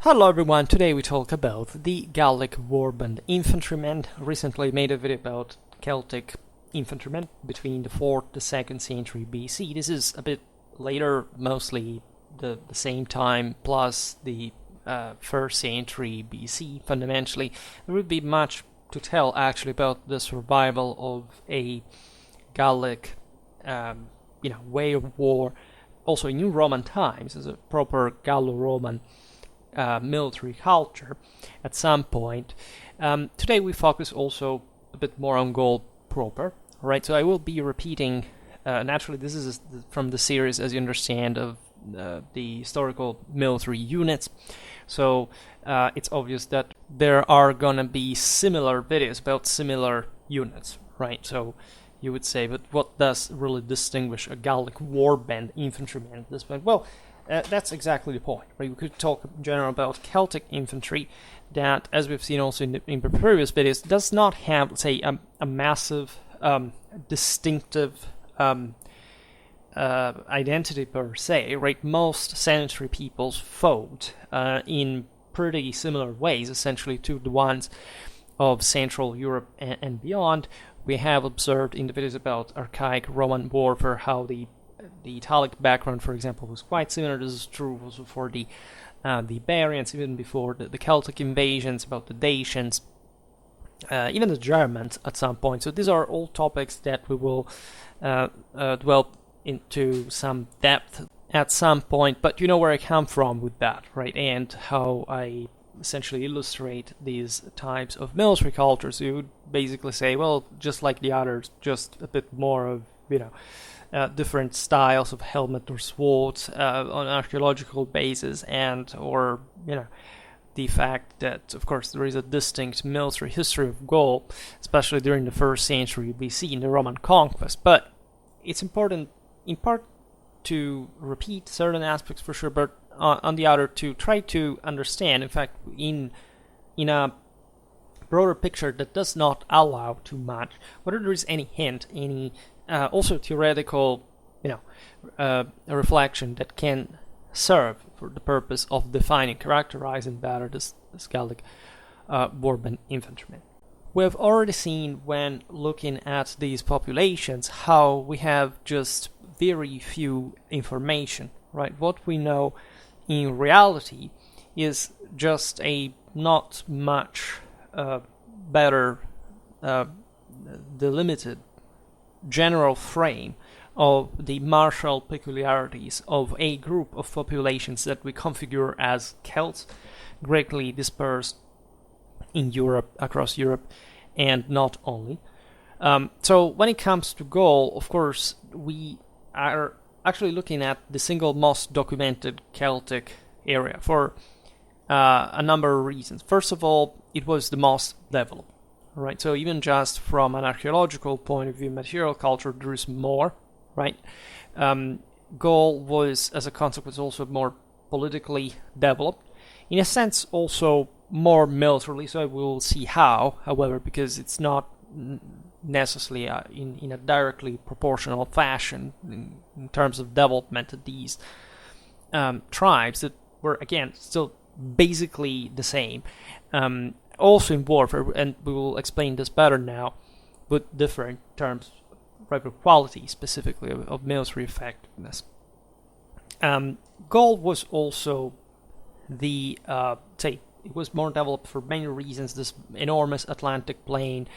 Hello everyone, today we talk about the Gallic warband infantrymen. Recently made a video about Celtic infantrymen between the 4th to 2nd century BC. This is a bit later, mostly the same time, plus the 1st century BC. Fundamentally, there would be much to tell actually about the survival of a Gallic way of war, also in Roman times, as a proper Gallo-Roman military culture at some point. Today we focus also a bit more on Gaul proper, right? So I will be repeating, naturally this is from the series, as you understand, of the historical military units. So it's obvious that there are gonna be similar videos about similar units, right? So you would say, but what does really distinguish a Gallic warband infantryman at this point? Well, that's exactly the point, right? We could talk in general about Celtic infantry that, as we've seen also in the previous videos, does not have, let's say, a massive, distinctive identity per se, right? Most sedentary peoples fought in pretty similar ways, essentially, to the ones of Central Europe and beyond. We have observed in the videos about archaic Roman warfare how the Italic background, for example, was quite similar. This is true also for the Iberians, even before the Celtic invasions, about the Dacians, even the Germans at some point. So these are all topics that we will dwell into some depth at some point, but you know where I come from with that, right? And how I essentially illustrate these types of military cultures. You would basically say, well, just like the others, just a bit more of, different styles of helmet or swords on archaeological basis, and or the fact that, of course, there is a distinct military history of Gaul, especially during the 1st century BC in the Roman conquest. But it's important, in part, to repeat certain aspects for sure, but on the other to try to understand, in fact, in a broader picture that does not allow too much, whether there is any hint, any also theoretical, a reflection that can serve for the purpose of defining, characterizing better this Gallic warband infantryman. We have already seen when looking at these populations how we have just very few information, right? What we know in reality is just a not much better delimited general frame of the martial peculiarities of a group of populations that we configure as Celts, greatly dispersed in Europe, across Europe, and not only. So when it comes to Gaul, of course, we are actually looking at the single most documented Celtic area for a number of reasons. First of all, it was the most developed. Right, so even just from an archaeological point of view, material culture, there is more, right? Gaul was, as a consequence, also more politically developed. In a sense, also more militarily, so we will see how, however, because it's not necessarily in a directly proportional fashion in terms of development of these tribes that were, again, still basically the same. Also in warfare, and we will explain this better now, with different terms, right, of quality specifically of military effectiveness. Gaul was also it was more developed for many reasons. This enormous Atlantic plain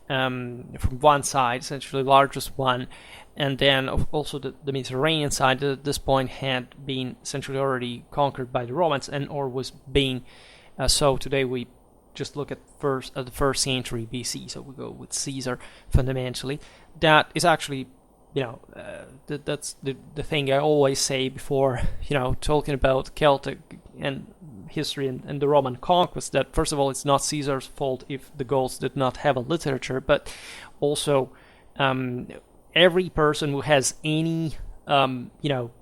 from one side, essentially the largest one, and then also the Mediterranean side that at this point had been essentially already conquered by the Romans, and or was being so today we just look at the 1st century BC, so we go with Caesar fundamentally. That is actually, that's the thing I always say before, talking about Celtic and history and the Roman conquest, that first of all, it's not Caesar's fault if the Gauls did not have a literature, but also every person who has any,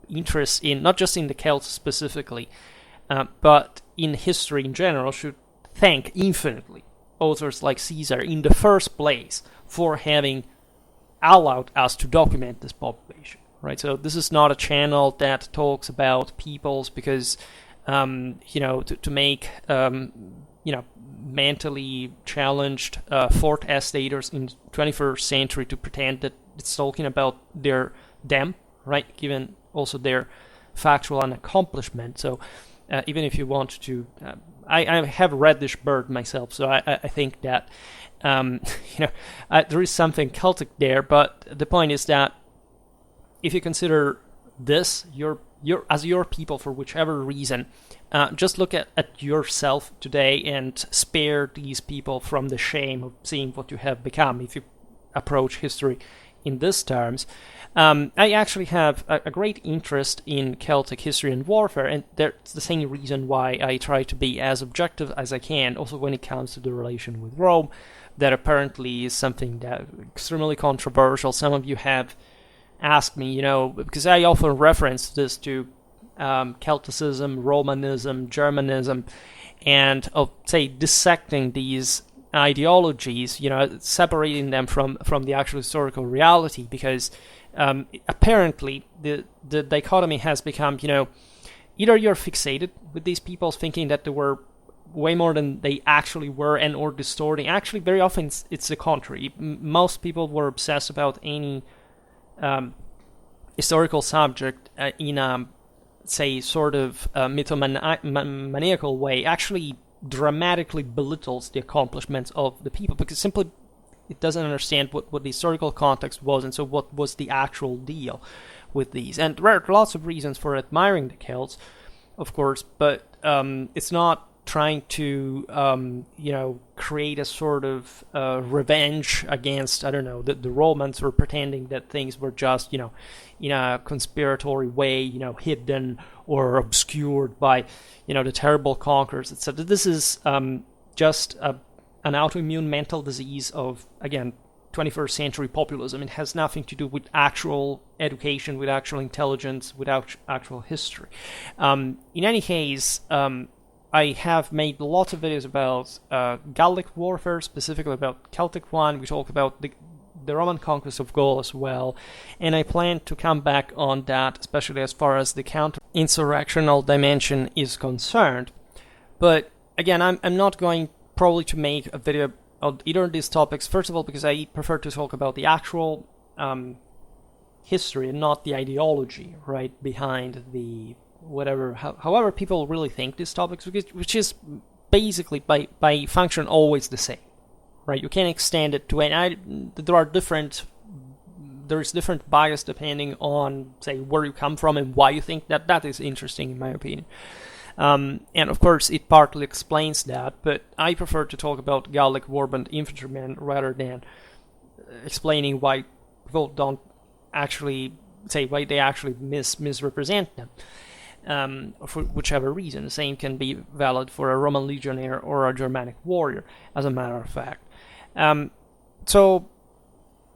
interest in, not just in the Celts specifically, but in history in general, should thank infinitely authors like Caesar in the first place for having allowed us to document this population, right? So this is not a channel that talks about peoples because to make mentally challenged fourth estaters in 21st century to pretend that it's talking about them, right? Given also their factual accomplishment. So even if you want to, I have read this bird myself, so I think that there is something Celtic there. But the point is that if you consider this as your people for whichever reason, just look at yourself today and spare these people from the shame of seeing what you have become if you approach history in these terms. I actually have a great interest in Celtic history and warfare, and that's the same reason why I try to be as objective as I can, also when it comes to the relation with Rome. That apparently is something that extremely controversial. Some of you have asked me, because I often reference this to Celticism, Romanism, Germanism, and say dissecting these ideologies, separating them from the actual historical reality, because apparently the dichotomy has become, either you're fixated with these people thinking that they were way more than they actually were and or distorting. Actually, very often it's the contrary. Most people were obsessed about any historical subject in a, say, sort of mythomaniacal way, actually dramatically belittles the accomplishments of the people, because simply it doesn't understand what the historical context was, and so what was the actual deal with these. And there are lots of reasons for admiring the Celts, of course, but it's not trying to create a sort of revenge against, I don't know, the Romans, or pretending that things were just in a conspiratory way hidden or obscured by the terrible conquerors, etc. This is just an autoimmune mental disease of, again, 21st century populism. It has nothing to do with actual education, with actual intelligence, with actual history. In any case, I have made lots of videos about Gallic warfare, specifically about Celtic one. We talk about the Roman conquest of Gaul as well, and I plan to come back on that, especially as far as the counter-insurrectional dimension is concerned. But again, I'm not going probably to make a video on either of these topics, first of all because I prefer to talk about the actual history and not the ideology right behind the however people really think these topics, which is basically by function always the same, right? You can extend it to any. There is different bias depending on, say, where you come from and why you think that is interesting, in my opinion. And of course, it partly explains that, but I prefer to talk about Gallic warband infantrymen rather than explaining why people don't actually say why they actually misrepresent them. For whichever reason. The same can be valid for a Roman legionnaire or a Germanic warrior, as a matter of fact. So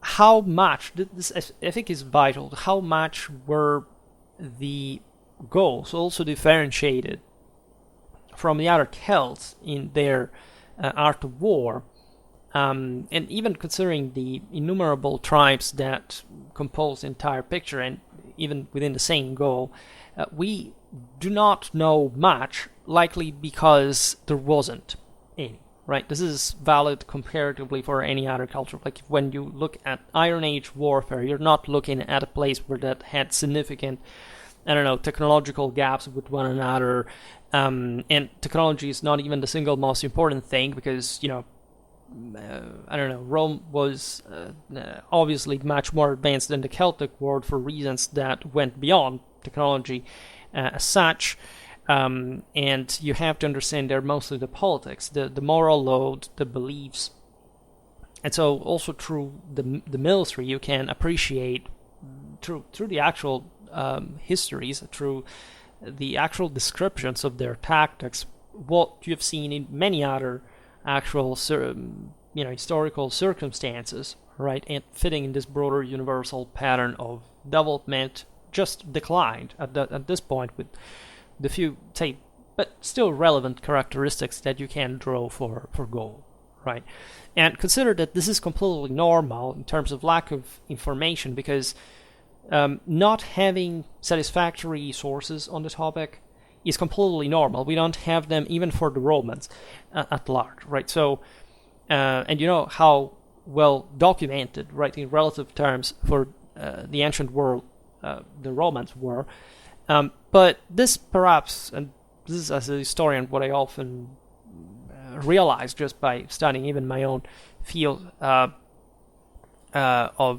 how much, this I think is vital, how much were the Gauls also differentiated from the other Celts in their art of war, and even considering the innumerable tribes that compose the entire picture, and even within the same Gaul, we do not know much, likely because there wasn't any, right? This is valid comparatively for any other culture. Like when you look at Iron Age warfare, you're not looking at a place where that had significant, technological gaps with one another, and technology is not even the single most important thing, because, Rome was obviously much more advanced than the Celtic world for reasons that went beyond technology as such, and you have to understand they're mostly the politics, the moral load, the beliefs, and so also through the military you can appreciate through the actual histories, through the actual descriptions of their tactics, what you've seen in many other actual historical circumstances, right, and fitting in this broader universal pattern of development just declined at this point, with the few, say, but still relevant characteristics that you can draw for Gaul, right? And consider that this is completely normal in terms of lack of information, because not having satisfactory sources on the topic is completely normal. We don't have them even for the Romans at large, right? So, and you know how well documented, right, in relative terms for the ancient world the Romans were. But this perhaps, and this is as a historian what I often realize just by studying even my own field of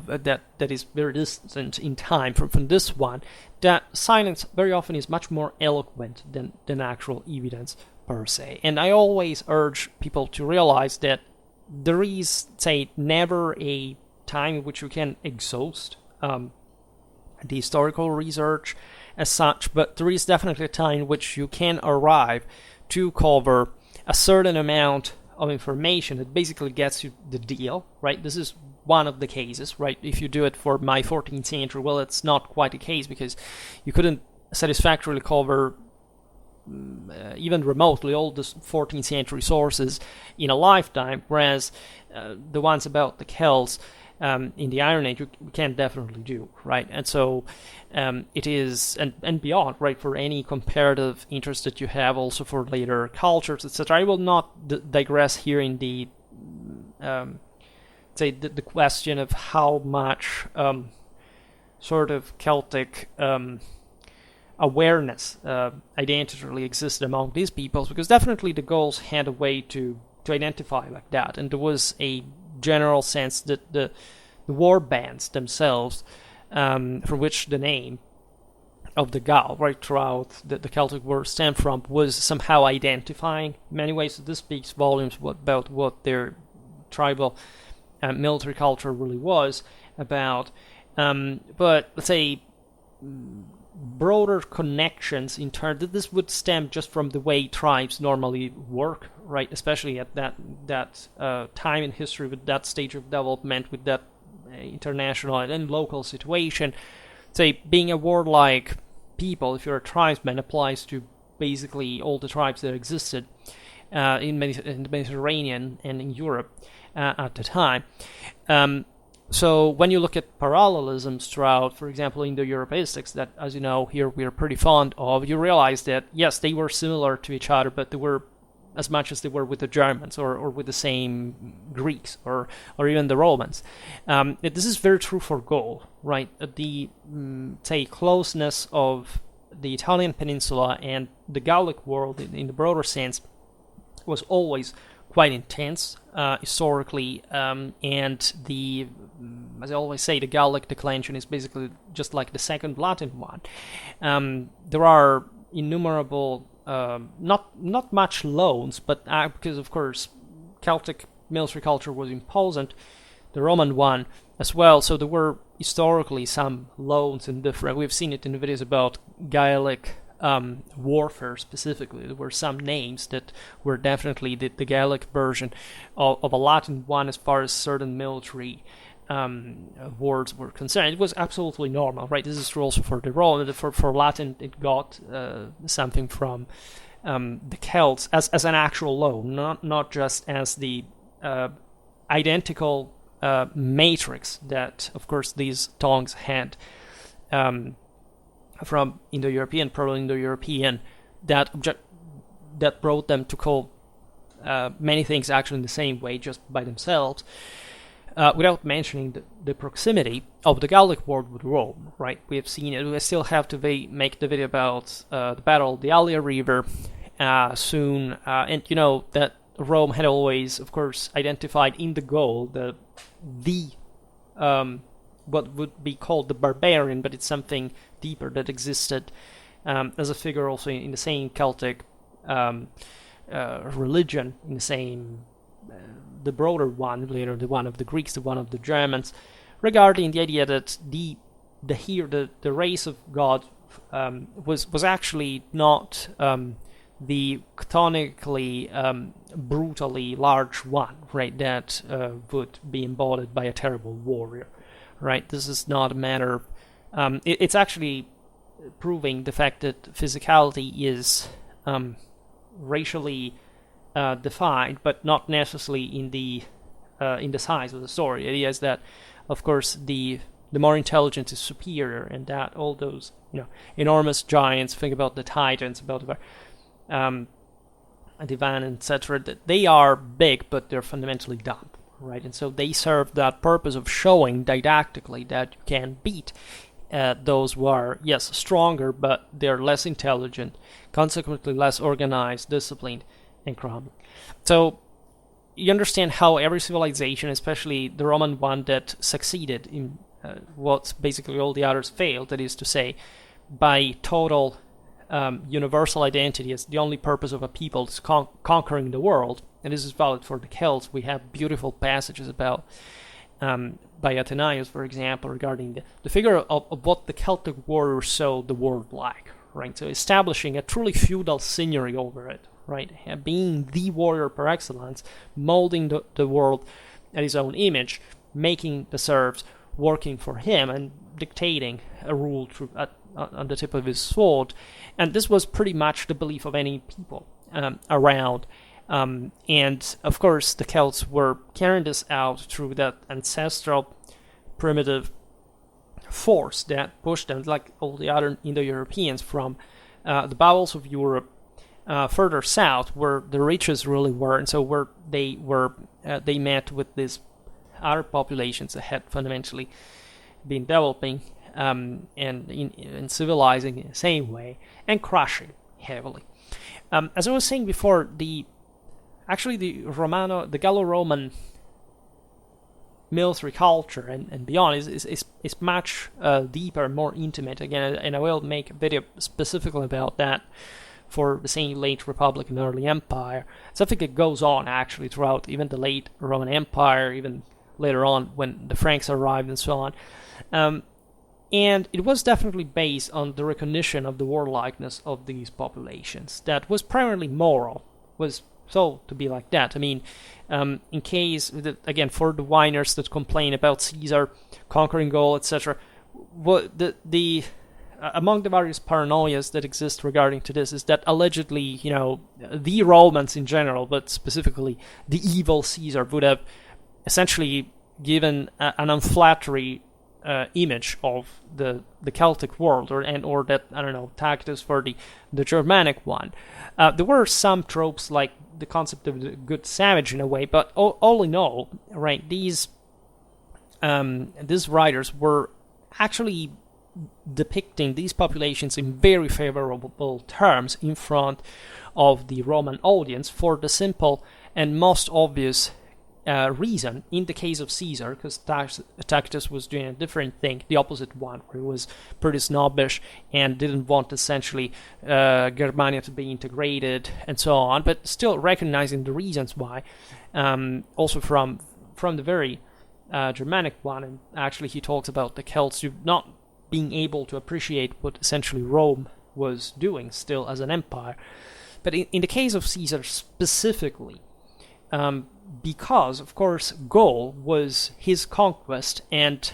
that is very distant in time from this one, that silence very often is much more eloquent than actual evidence per se. And I always urge people to realize that there is, say, never a time in which you can exhaust the historical research as such, but there is definitely a time in which you can arrive to cover a certain amount of information that basically gets you the deal, right? This is one of the cases, right? If you do it for my 14th century, well, it's not quite the case because you couldn't satisfactorily cover even remotely all the 14th century sources in a lifetime, whereas the ones about the Celts in the Iron Age you can definitely do, right? And so it is, and beyond, right, for any comparative interest that you have, also for later cultures, etc. I will not digress here in the say the question of how much sort of Celtic awareness identity existed among these peoples, because definitely the Gauls had a way to identify like that, and there was a general sense that the warbands themselves, from which the name of the Gaul, right, throughout the Celtic word stemmed from, was somehow identifying in many ways. So this speaks volumes about what their tribal military culture really was about. But let's say broader connections in turn, that this would stem just from the way tribes normally work, right? Especially at that time in history, with that stage of development, with that international and local situation. Say, being a warlike people, if you're a tribesman, applies to basically all the tribes that existed in the Mediterranean and in Europe at the time. So when you look at parallelisms throughout, for example, Indo-Europeistics, that, as you know, here we are pretty fond of, you realize that, yes, they were similar to each other, but they were as much as they were with the Germans or with the same Greeks or even the Romans. This is very true for Gaul, right? The, say, closeness of the Italian peninsula and the Gallic world in the broader sense was always quite intense historically, and the, as I always say, the Gallic declension is basically just like the Second Latin one. There are innumerable, not much loans, but because of course Celtic military culture was imposant, the Roman one as well, so there were historically some loans and different. We've seen it in the videos about Gallic warfare specifically. There were some names that were definitely the Gallic version of a Latin one as far as certain military words were concerned. It was absolutely normal, right? This is true also for the Roman. For Latin, it got something from the Celts as an actual loan, not just as the identical matrix that, of course, these tongues had from Indo-European, Proto-Indo-European, that brought them to call many things actually in the same way, just by themselves, without mentioning the proximity of the Gallic world with Rome, right? We have seen it. We still have to make the video about the Battle of the Allia River soon, and you know that Rome had always, of course, identified in the Gaul the what would be called the barbarian, but it's something deeper that existed as a figure also in the same Celtic religion, in the same, the broader one, later the one of the Greeks, the one of the Germans, regarding the idea that the race of God was actually not the chtonically brutally large one, right, that would be embodied by a terrible warrior, right? This is not a matter of, it's actually proving the fact that physicality is racially defined, but not necessarily in the size of the story. The idea is that, of course, the the more intelligent is superior, and that all those enormous giants, think about the Titans, about the Divan, etc., that they are big, but they're fundamentally dumb, right? And so they serve that purpose of showing didactically that you can beat those who are, yes, stronger, but they're less intelligent, consequently less organized, disciplined, and crumbling. So you understand how every civilization, especially the Roman one that succeeded in what basically all the others failed, that is to say, by total universal identity as the only purpose of a people is conquering the world, and this is valid for the Celts. We have beautiful passages about by Athenaeus, for example, regarding the figure of what the Celtic warriors saw the world like, right? So establishing a truly feudal seigneury over it, right? Being the warrior par excellence, molding the world at his own image, making the serfs working for him, and dictating a rule on the tip of his sword. And this was pretty much the belief of any people around. And of course, the Celts were carrying this out through that ancestral, primitive force that pushed them, like all the other Indo-Europeans, from the bowels of Europe further south, where the riches really were, and so where they met with these other populations that had fundamentally been developing and civilizing in the same way, and crushing heavily. As I was saying before, the Gallo-Roman military culture and beyond is much deeper, more intimate. Again, and I will make a video specifically about that for the same late Republic and early Empire. Something that goes on actually throughout even the late Roman Empire, even later on when the Franks arrived and so on. And it was definitely based on the recognition of the warlikeness of these populations. That was primarily moral, was so to be like that. I mean, in case, again, for the whiners that complain about Caesar conquering Gaul, etc., among the various paranoias that exist regarding to this is that allegedly, the Romans in general, but specifically the evil Caesar, would have essentially given an unflattering image of the Celtic world, or that, I don't know, Tacitus for the Germanic one. There were some tropes like the concept of the good savage in a way, but all in all, right, these writers were actually depicting these populations in very favorable terms in front of the Roman audience for the simple and most obvious reason. In the case of Caesar, because Tacitus was doing a different thing, the opposite one, where he was pretty snobbish and didn't want essentially Germania to be integrated and so on, but still recognizing the reasons why. Also from the very Germanic one, and actually he talks about the Celts not being able to appreciate what essentially Rome was doing still as an empire. But in the case of Caesar specifically, because, of course, Gaul was his conquest, and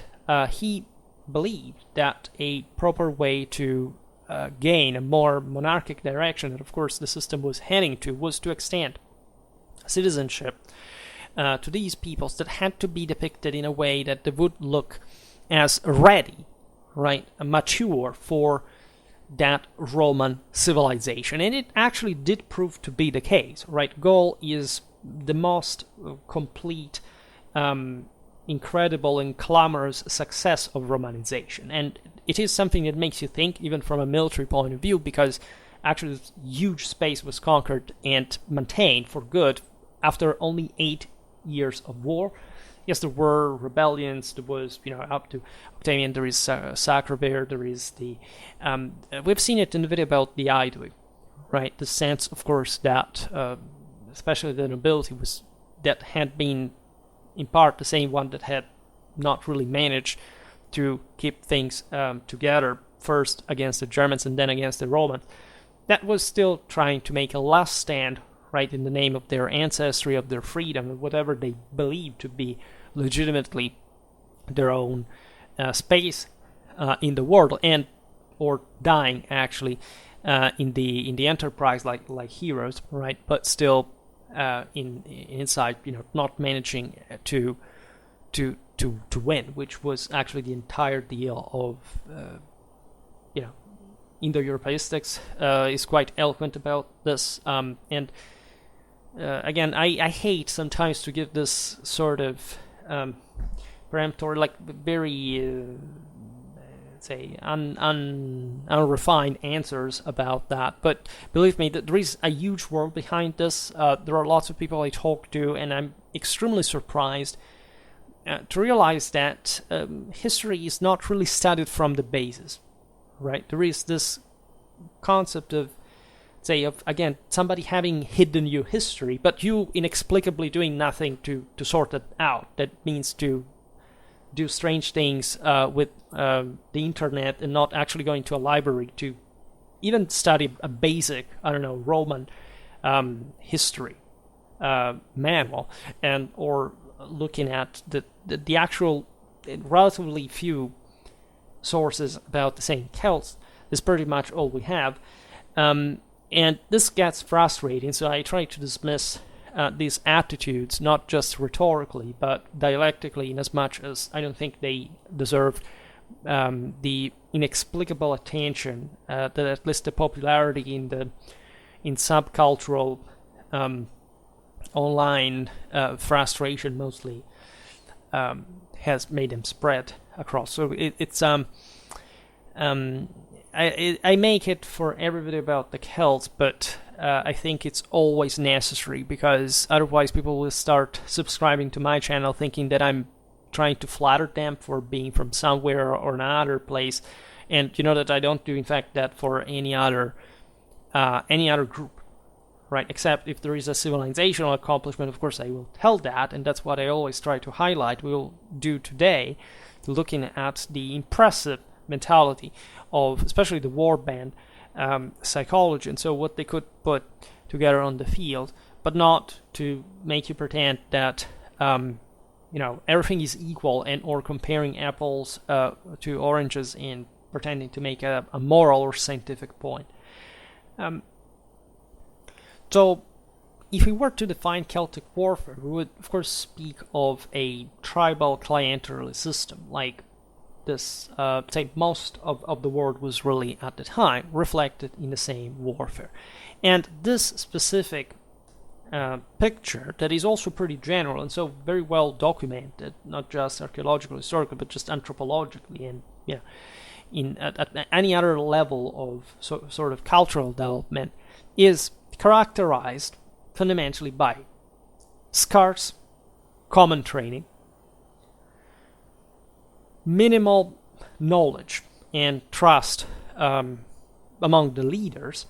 he believed that a proper way to gain a more monarchic direction, that, of course, the system was heading to, was to extend citizenship to these peoples that had to be depicted in a way that they would look as ready, right, mature for that Roman civilization. And it actually did prove to be the case, right? Gaul is the most complete, incredible and clamorous success of Romanization. And it is something that makes you think, even from a military point of view, because actually this huge space was conquered and maintained for good after only 8 years of war. Yes, there were rebellions. There was, up to Octavian, there is Sacrovir, there is the... we've seen it in the video about the Aedui, right? The sense, of course, that especially the nobility that had been, in part, the same one that had not really managed to keep things together, first against the Germans and then against the Romans, that was still trying to make a last stand, right, in the name of their ancestry, of their freedom, whatever they believed to be legitimately their own space in the world, and or dying actually in the enterprise like heroes, right? But still inside, not managing to to win, which was actually the entire deal of Indo-Europeistics. Is quite eloquent about this, and again, I hate sometimes to give this sort of peremptory, like very say unrefined answers about that, but believe me, there is a huge world behind this. There are lots of people I talk to, and I'm extremely surprised to realize that history is not really studied from the basis, right? There is this concept of, say, of again somebody having hidden you history, but you inexplicably doing nothing to sort it out. That means to do strange things with the internet and not actually going to a library to even study a basic, I don't know, Roman history manual, and or looking at the actual relatively few sources about the same Celts is pretty much all we have. And this gets frustrating, so I try to dismiss these attitudes, not just rhetorically, but dialectically, in as much as I don't think they deserve the inexplicable attention that at least the popularity in subcultural online frustration mostly has made them spread across. So I make it for everybody about the Celts, but I think it's always necessary, because otherwise people will start subscribing to my channel thinking that I'm trying to flatter them for being from somewhere or another place, and you know that I don't do in fact that for any other group, right? Except if there is a civilizational accomplishment, of course I will tell that, and that's what I always try to highlight. We will do today, looking at the impressive mentality of especially the warband psychology, and so what they could put together on the field, but not to make you pretend that everything is equal, and or comparing apples to oranges and pretending to make a moral or scientific point. So if we were to define Celtic warfare, we would of course speak of a tribal clienteling system, like this, say, most of the world was really at the time reflected in the same warfare. And this specific picture, that is also pretty general and so very well documented, not just archaeologically, historically, but just anthropologically, and at any other level of sort of cultural development, is characterized fundamentally by scarce common training, minimal knowledge and trust among the leaders,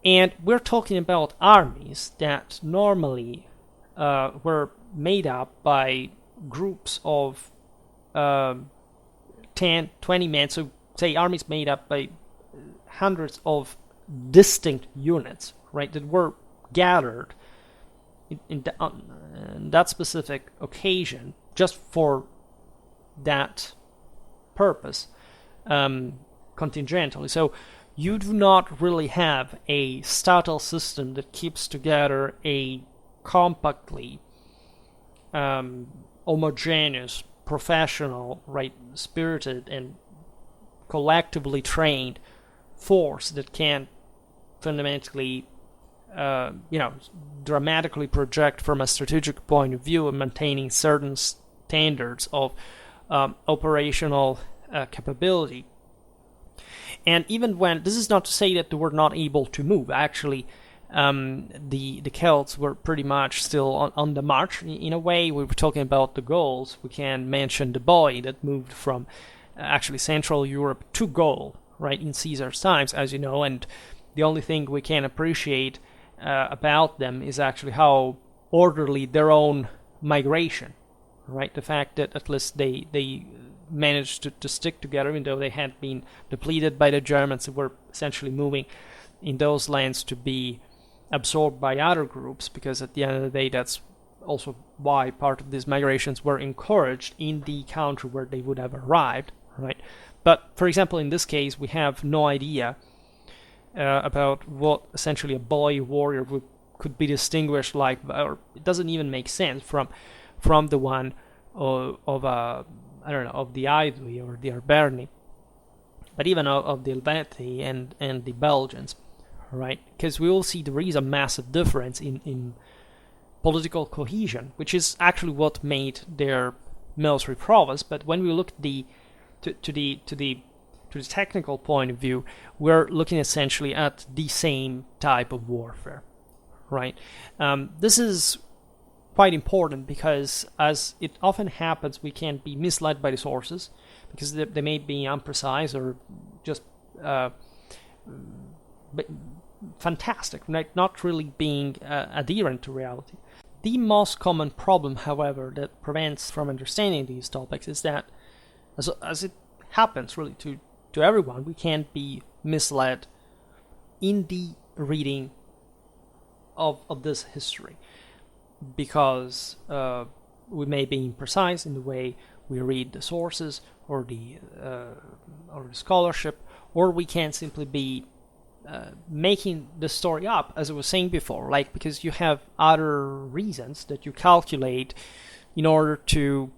and we're talking about armies that normally were made up by groups of 10, 20 men, so say armies made up by hundreds of distinct units, right, that were gathered in that specific occasion just for that purpose, contingentally. So you do not really have a statal system that keeps together a compactly homogeneous, professional, right, spirited and collectively trained force that can fundamentally dramatically project from a strategic point of view and maintaining certain standards of operational capability. And even when, this is not to say that they were not able to move, actually the Celts were pretty much still on the march. In a way, we were talking about the Gauls, we can mention the boy that moved from actually Central Europe to Gaul, right, in Caesar's times, as you know, and the only thing we can appreciate about them is actually how orderly their own migration, right, the fact that at least they managed to stick together, even though they had been depleted by the Germans, who were essentially moving in those lands to be absorbed by other groups, because at the end of the day, that's also why part of these migrations were encouraged in the country where they would have arrived, right? But, for example, in this case, we have no idea about what essentially a boy warrior could be distinguished like, or it doesn't even make sense from the one of I don't know, of the Aedui or the Arverni, but even of the Helvetii and the Belgians, right? Because we all see there is a massive difference in political cohesion, which is actually what made their military prowess. But when we look at to the technical point of view, we're looking essentially at the same type of warfare, right? This is quite important because, as it often happens, we can be misled by the sources because they may be imprecise or just fantastic, right? Not really being adherent to reality. The most common problem, however, that prevents from understanding these topics is that, as it happens really to everyone, we can be misled in the reading of this history, because we may be imprecise in the way we read the sources or the scholarship, or we can simply be making the story up, as I was saying before, like because you have other reasons that you calculate in order to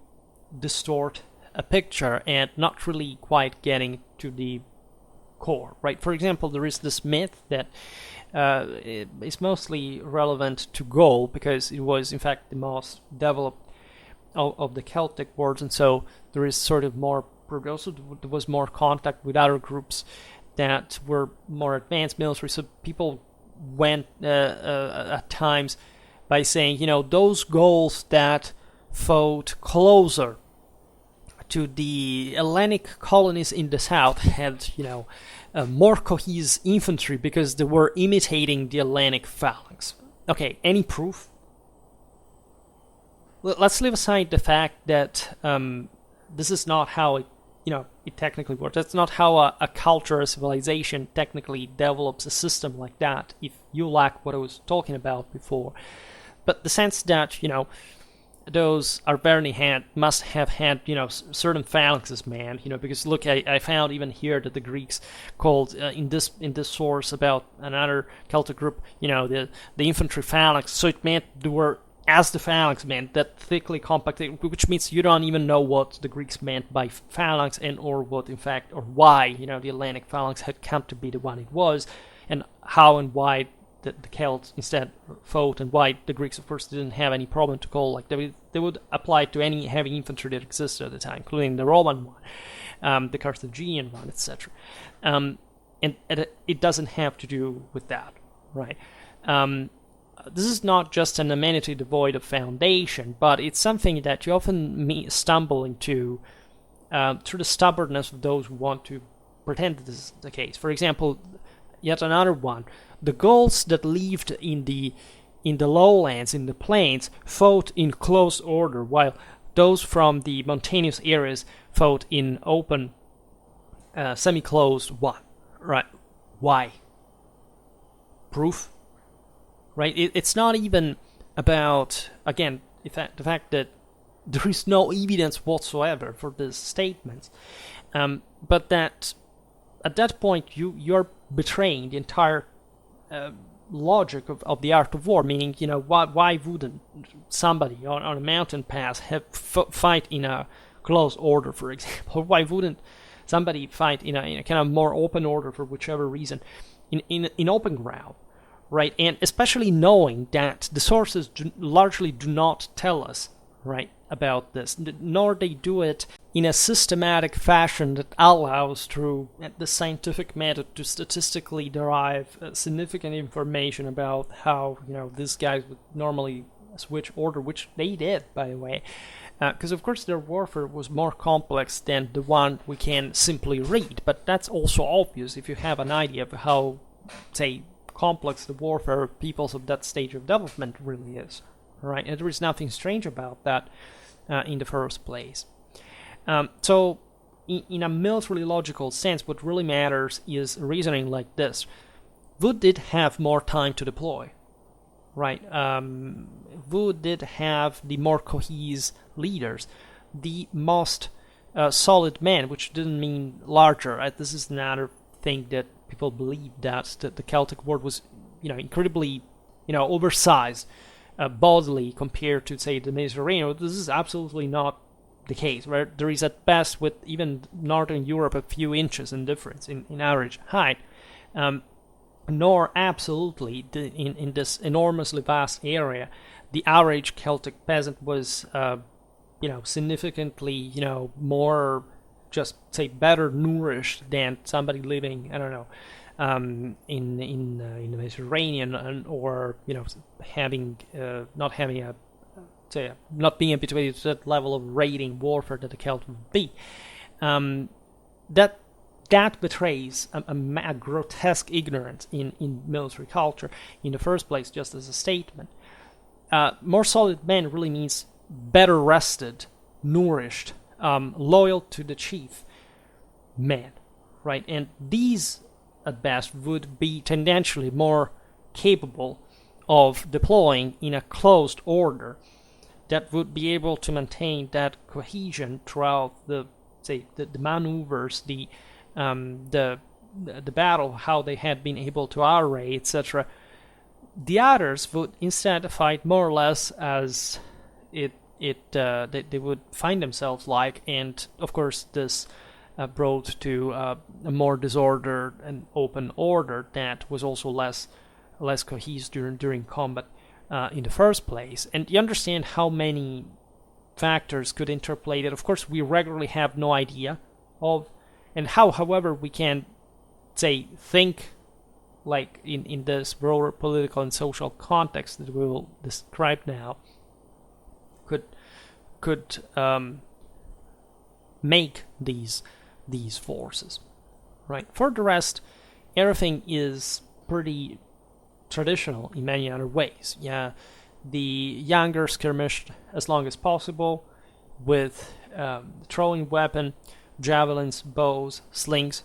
distort a picture and not really quite getting to the core, right? For example, there is this myth that is mostly relevant to Gaul because it was in fact the most developed of the Celtic words, and so there is sort of more progressive, there was more contact with other groups that were more advanced military, so people went at times by saying, those Gauls that fought closer to the Hellenic colonies in the south had, more cohesive infantry because they were imitating the Hellenic phalanx. Okay, any proof? Let's leave aside the fact that this is not how it technically works. That's not how a culture, a civilization technically develops a system like that, if you lack what I was talking about before. But the sense that, those Arverni must have had, certain phalanxes, man, because look, I found even here that the Greeks called, in this source about another Celtic group, the infantry phalanx, so it meant they were, as the phalanx meant, that thickly compacted, which means you don't even know what the Greeks meant by phalanx and or what in fact, or why, the Hellenic phalanx had come to be the one it was, and how and why the Celts instead fought, and why the Greeks, of course, didn't have any problem to call, like they would apply to any heavy infantry that existed at the time, including the Roman one, the Carthaginian one, etc. And it doesn't have to do with that, right? This is not just an amenity devoid of foundation, but it's something that you often stumble into through the stubbornness of those who want to pretend that this is the case. For example, yet another one: the Gauls that lived in the lowlands, in the plains, fought in close order, while those from the mountainous areas fought in open, semi-closed one. Right? Why? Proof? Right? It's not even about, again, the fact that there is no evidence whatsoever for these statements, but that at that point you're betraying the entire logic of the art of war, meaning, why wouldn't somebody on a mountain pass have fight in a close order, for example? Why wouldn't somebody fight in a kind of more open order, for whichever reason, in open ground? Right, and especially knowing that the sources largely do not tell us, right, about this, nor they do it in a systematic fashion that allows, through the scientific method, to statistically derive significant information about how, these guys would normally switch order, which they did, by the way, because of course their warfare was more complex than the one we can simply read, but that's also obvious if you have an idea of how, say, complex the warfare of peoples of that stage of development really is, right? And there is nothing strange about that in the first place. So, in a militarily logical sense, what really matters is reasoning like this: who did have more time to deploy, right? Who did have the more cohesive leaders, the most solid men, which didn't mean larger. Right? This is another thing that people believe, that the Celtic world was, incredibly, oversized bodily compared to, say, the Mediterranean. This is absolutely not the case, where there is at best with even Northern Europe a few inches in difference in average height, nor absolutely in this enormously vast area, the average Celtic peasant was, significantly, more, just say, better nourished than somebody living, I don't know, in the Mediterranean, or having not being habituated to that level of raiding warfare that the Celt would be. That betrays a grotesque ignorance in military culture in the first place, just as a statement. More solid men really means better rested, nourished, loyal to the chief men, right? And these, at best, would be tendentially more capable of deploying in a closed order that would be able to maintain that cohesion throughout the maneuvers, the battle, how they had been able to array, etc. The others would instead fight more or less as they would find themselves like, and of course this brought to a more disordered and open order that was also less cohesive during combat in the first place. And you understand how many factors could interplay that, of course, we regularly have no idea of, and how, however, we can think like in this broader political and social context that we will describe now could make these forces, right? For the rest, everything is pretty traditional in many other ways. Yeah, the younger skirmished as long as possible with throwing weapon, javelins, bows, slings,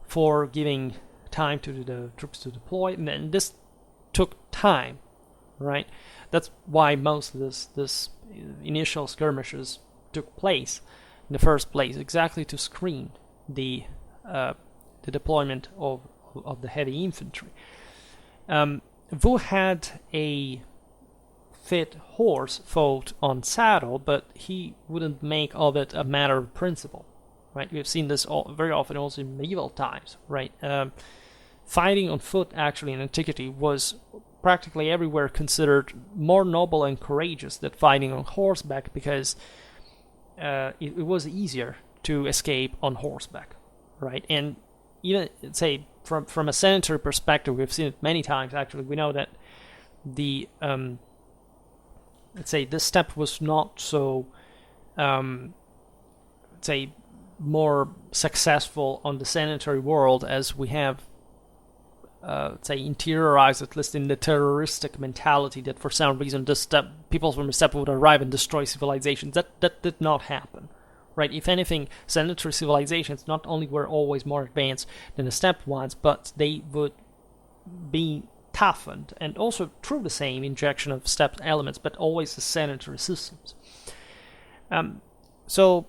for giving time to the troops to deploy, and this took time, right? That's why most of this initial skirmishes took place in the first place, exactly to screen the deployment of the heavy infantry. Wu had a fit horse fought on saddle, but he wouldn't make of it a matter of principle, right? We've seen this very often also in medieval times, right? Fighting on foot, actually, in antiquity was practically everywhere considered more noble and courageous than fighting on horseback, because it was easier to escape on horseback, right? And even, say, from a sanitary perspective, we've seen it many times, actually. We know that the this step was not so more successful on the sanitary world as we have interiorized, at least in the terroristic mentality, that for some reason people from the steppe would arrive and destroy civilizations. That did not happen, right? If anything, sanitary civilizations not only were always more advanced than the steppe ones, but they would be toughened, and also through the same injection of steppe elements, but always the sanitary systems. The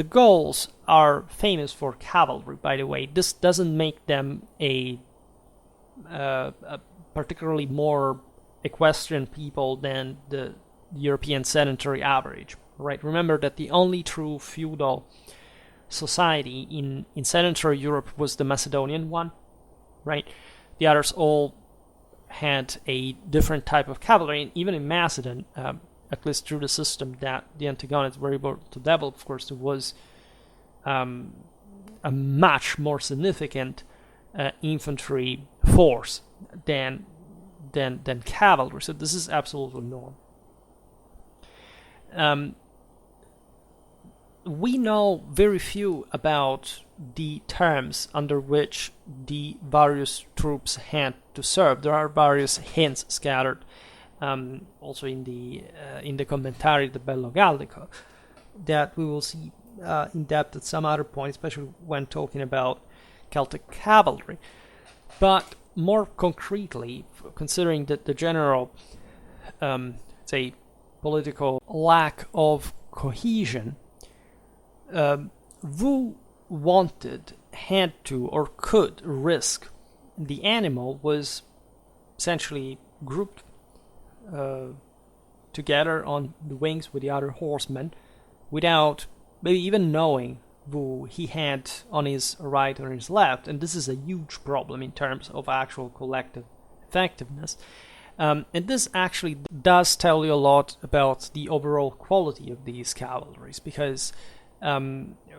Gauls are famous for cavalry, by the way. This doesn't make them a particularly more equestrian people than the European sedentary average, right? Remember that the only true feudal society in sedentary Europe was the Macedonian one, right? The others all had a different type of cavalry, and even in Macedon, at least through the system that the Antagonists were able to develop, of course, there was a much more significant infantry force than cavalry. So this is absolutely normal. We know very few about the terms under which the various troops had to serve. There are various hints scattered, also in the commentary, the Bello Gallico, that we will see in depth at some other point, especially when talking about Celtic cavalry. But more concretely, considering that the general, political lack of cohesion, Wu had to, or could risk. The animal was essentially grouped together on the wings with the other horsemen without maybe even knowing who he had on his right or his left, and this is a huge problem in terms of actual collective effectiveness. And this actually does tell you a lot about the overall quality of these cavalries, because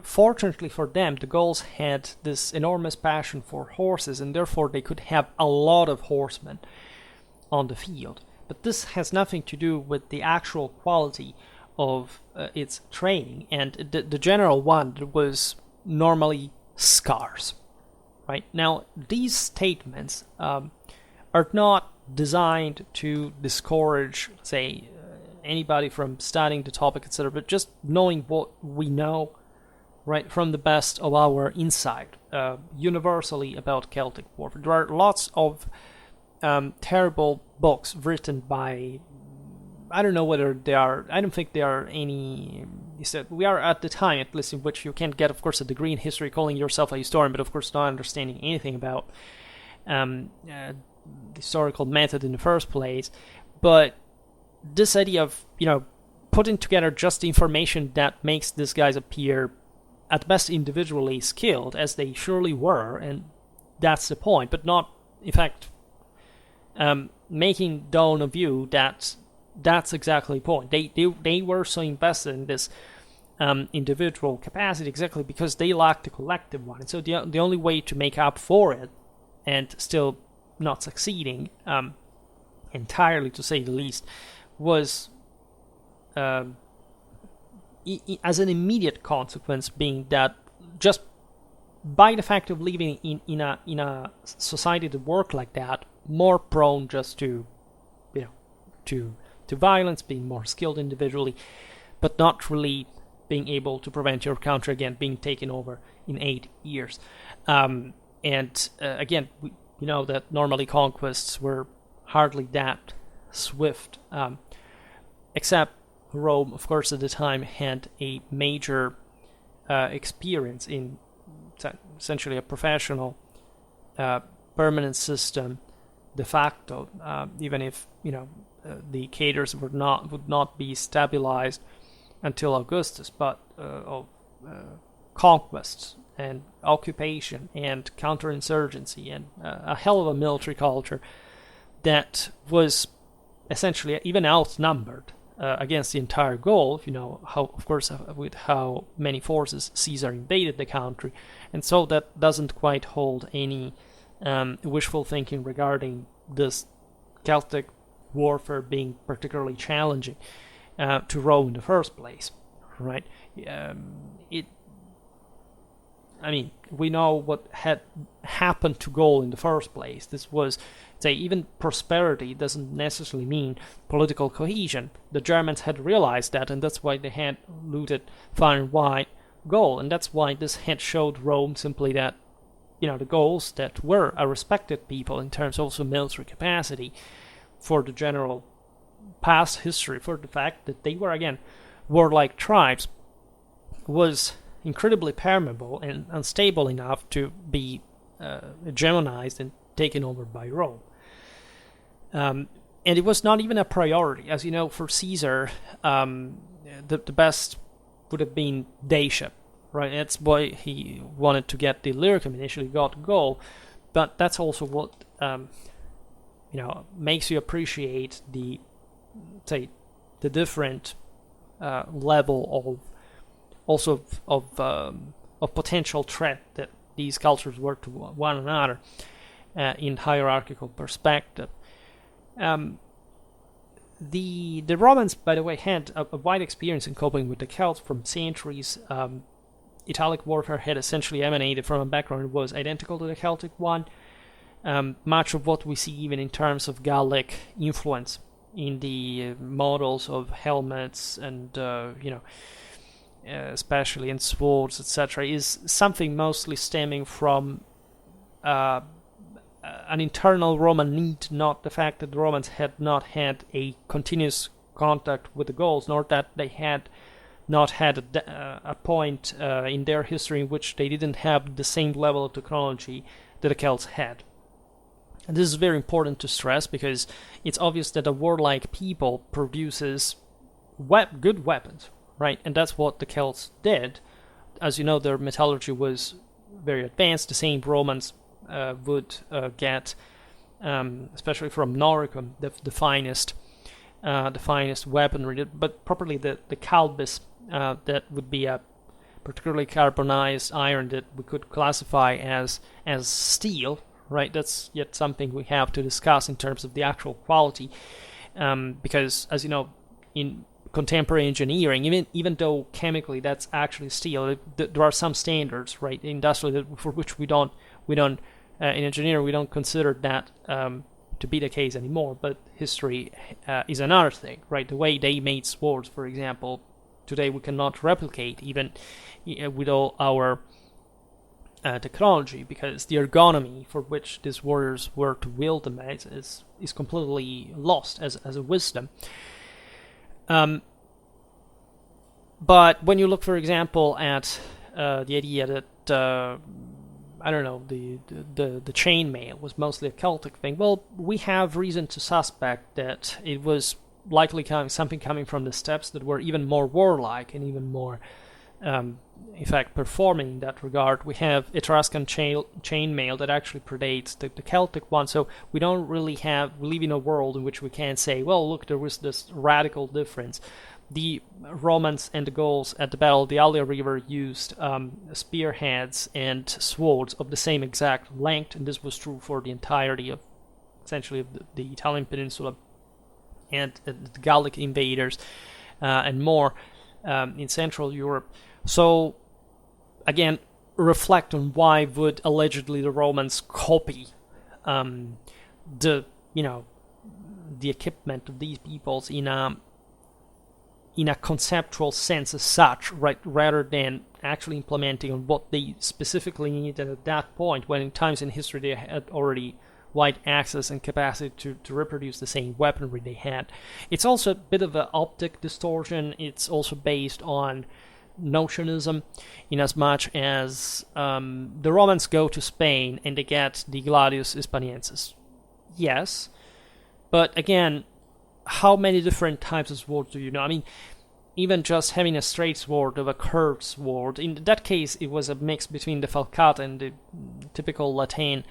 fortunately for them, the Gauls had this enormous passion for horses, and therefore they could have a lot of horsemen on the field. But this has nothing to do with the actual quality of its training, and the general one was normally scarce. Right now, these statements are not designed to discourage, say, anybody from studying the topic, etc., but just knowing what we know, right, from the best of our insight, universally about Celtic warfare. There are lots of terrible books written by, I don't know whether they are, I don't think there are any, we are at the time, at least, in which you can't get, of course, a degree in history calling yourself a historian, but of course not understanding anything about the historical method in the first place. But this idea of, putting together just the information that makes these guys appear at best individually skilled, as they surely were, and that's the point, but not, in fact, making known of you that that's exactly the point. They were so invested in this individual capacity exactly because they lacked the collective one. And so the only way to make up for it, and still not succeeding entirely, to say the least, was as an immediate consequence being that just by the fact of living in a society that worked like that, more prone just to violence, being more skilled individually, but not really being able to prevent your country again being taken over in 8 years. Again, we know that normally conquests were hardly that swift, except Rome, of course, at the time had a major experience in essentially a professional permanent system de facto, even if the cadres would not be stabilized until Augustus, but of conquests and occupation and counterinsurgency and a hell of a military culture that was essentially even outnumbered against the entire Gaul. With how many forces Caesar invaded the country, and so that doesn't quite hold any wishful thinking regarding this Celtic warfare being particularly challenging to Rome in the first place, right? We know what had happened to Gaul in the first place. This was, say, even prosperity doesn't necessarily mean political cohesion. The Germans had realized that, and that's why they had looted far and wide Gaul, and that's why this had showed Rome simply that, the Gauls, that were a respected people in terms also of military capacity, for the general past history, for the fact that they were, again, warlike tribes, was incredibly permeable and unstable enough to be hegemonized and taken over by Rome. And it was not even a priority. As you know, for Caesar, the best would have been Dacia, right? That's why he wanted to get the Illyricum, initially got Gaul, but that's also what makes you appreciate the different level of potential threat that these cultures were to one another in hierarchical perspective. The Romans, by the way, had a wide experience in coping with the Celts from centuries. Italic warfare had essentially emanated from a background that was identical to the Celtic one. Much of what we see even in terms of Gallic influence in the models of helmets and especially in swords, etc., is something mostly stemming from an internal Roman need, not the fact that the Romans had not had a continuous contact with the Gauls, nor that they had not had a point in their history in which they didn't have the same level of technology that the Celts had. And this is very important to stress because it's obvious that a warlike people produces good weapons, right? And that's what the Celts did. As you know, their metallurgy was very advanced. The same Romans would get, especially from Noricum, the finest weaponry, but properly the calbis, that would be a particularly carbonized iron that we could classify as steel, right? That's yet something we have to discuss in terms of the actual quality, because, as you know, in contemporary engineering, even though chemically that's actually steel, there are some standards, right, industrially, for which we don't in engineering we don't consider that to be the case anymore. But history is another thing, right? The way they made swords, for example, today we cannot replicate even with all our technology, because the ergonomy for which these warriors were to wield them is completely lost as a wisdom. But when you look, for example, at the idea that I don't know, the chainmail was mostly a Celtic thing, well, we have reason to suspect that it was likely something coming from the steppes that were even more warlike and even more, in fact, performing in that regard. We have Etruscan chainmail that actually predates the Celtic one, so we live in a world in which we can't say, well, look, there was this radical difference. The Romans and the Gauls at the Battle of the Allia River used spearheads and swords of the same exact length, and this was true for the entirety of, essentially, of the Italian peninsula and the Gallic invaders and more in Central Europe. So, again, reflect on why would allegedly the Romans copy the equipment of these peoples in a conceptual sense as such, right, rather than actually implementing on what they specifically needed at that point, when in times in history they had already wide access and capacity to reproduce the same weaponry they had. It's also a bit of an optic distortion. It's also based on notionism, in as much as the Romans go to Spain and they get the Gladius Hispaniensis. Yes, but again, how many different types of swords do you know? I mean, even just having a straight sword or a curved sword, in that case it was a mix between the falcata and the typical Latin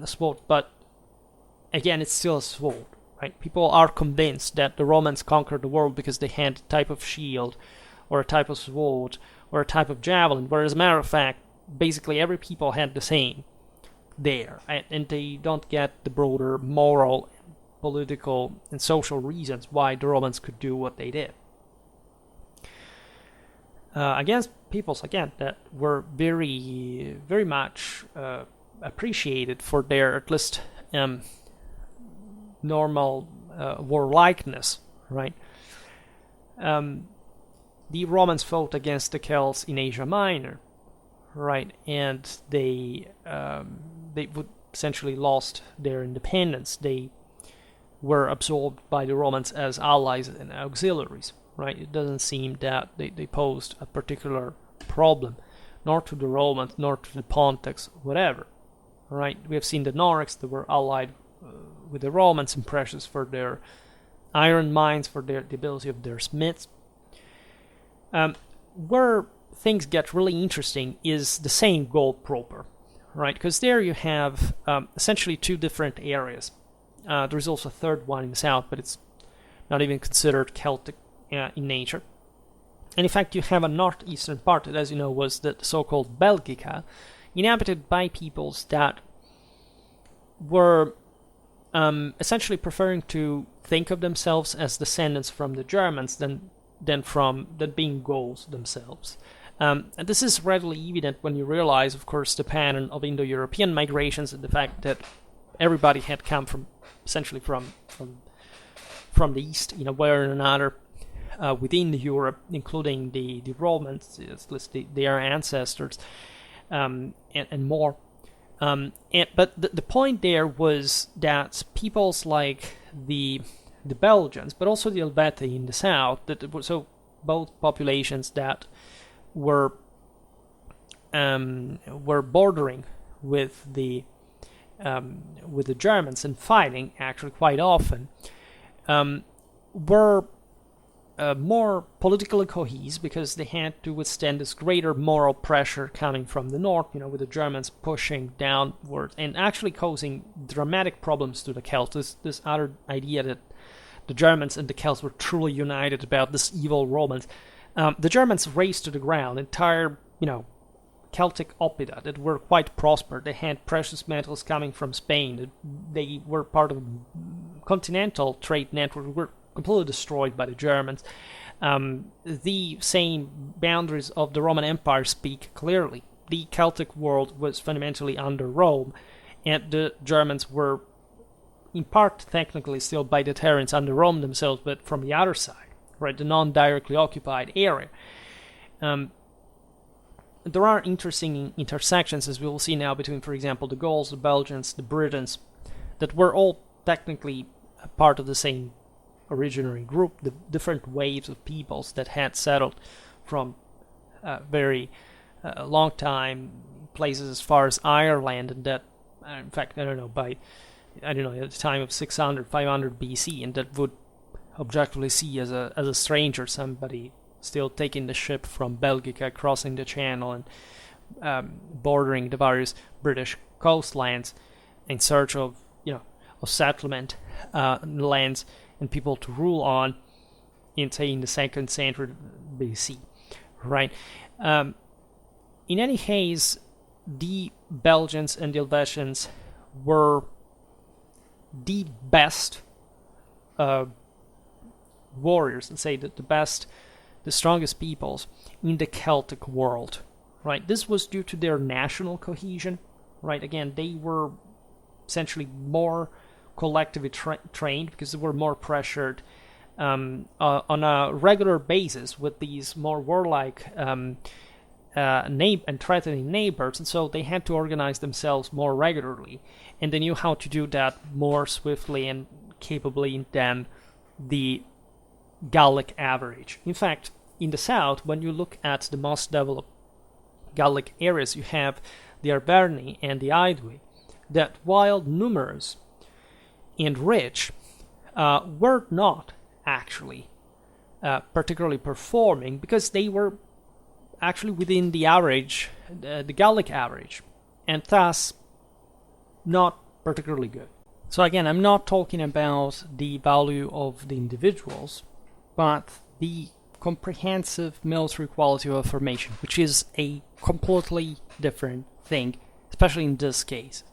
sword, but again, it's still a sword, right? People are convinced that the Romans conquered the world because they had a type of shield or a type of sword or a type of javelin, whereas, as a matter of fact, basically every people had the same there, and they don't get the broader moral, political, and social reasons why the Romans could do what they did. Against peoples, again, that were very, very much appreciated for their, at least, normal warlikeness, right? The Romans fought against the Celts in Asia Minor, right? And they would essentially lost their independence. They were absorbed by the Romans as allies and auxiliaries, right? It doesn't seem that they posed a particular problem, nor to the Romans, nor to the Pontics, whatever, right? We have seen the Norics that were allied with the Romans and precious for their iron mines, for the ability of their smiths. Where things get really interesting is the same Gaul proper, right? Because there you have essentially two different areas. There's also a third one in the south, but it's not even considered Celtic in nature. And in fact, you have a northeastern part that, as you know, was the so-called Belgica, inhabited by peoples that were essentially preferring to think of themselves as descendants from the Germans than being Gauls themselves. And this is readily evident when you realize, of course, the pattern of Indo-European migrations and the fact that everybody had come essentially from the east in a way or another within Europe, including the Romans, at least their ancestors, and more. But the point there was that peoples like the Belgians, but also the Helvetii in the south, so both populations that were bordering with the with the Germans and fighting actually quite often, were more politically cohesive because they had to withstand this greater moral pressure coming from the north, with the Germans pushing downward and actually causing dramatic problems to the Celts. This other idea that the Germans and the Celts were truly united about this evil Romans. The Germans razed to the ground entire, Celtic oppida that were quite prosperous. They had precious metals coming from Spain. They were part of a continental trade network. Were completely destroyed by the Germans. The same boundaries of the Roman Empire speak clearly. The Celtic world was fundamentally under Rome, and the Germans were, in part, technically still by the Terrans under Rome themselves, but from the other side, right, the non-directly occupied area. There are interesting intersections, as we will see now, between, for example, the Gauls, the Belgians, the Britons, that were all technically a part of the same originary group, the different waves of peoples that had settled from very long time, places as far as Ireland, and that, in fact, at the time of 600, 500 BC, and that would objectively see as a stranger, somebody still taking the ship from Belgica, crossing the channel, and bordering the various British coastlands in search of settlement lands and people to rule on in, say, in the 2nd century BC, right? In any case, the Belgians and the Helvetians were the best warriors, let's say, the strongest peoples in the Celtic world, right? This was due to their national cohesion, right? Again, they were essentially more collectively trained because they were more pressured on a regular basis with these more warlike and threatening neighbors, and so they had to organize themselves more regularly, and they knew how to do that more swiftly and capably than the Gallic average. In fact, in the south, when you look at the most developed Gallic areas, you have the Arverni and the Aedui, that while numerous and rich, were not actually particularly performing because they were actually within the average, the Gallic average, and thus not particularly good. So again, I'm not talking about the value of the individuals, but the comprehensive military quality of a formation, which is a completely different thing, especially in this case,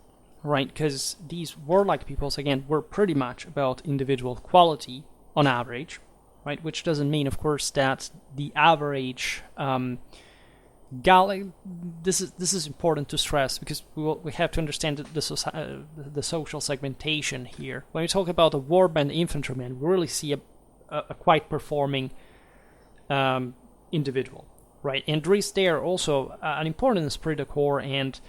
right? Because these warlike peoples, again, were pretty much about individual quality on average, right? Which doesn't mean, of course, that the average Gallic. This is important to stress because we have to understand the social segmentation here. When we talk about a warband infantryman, we really see a quite performing individual, right? And there is there also an important esprit de corps and,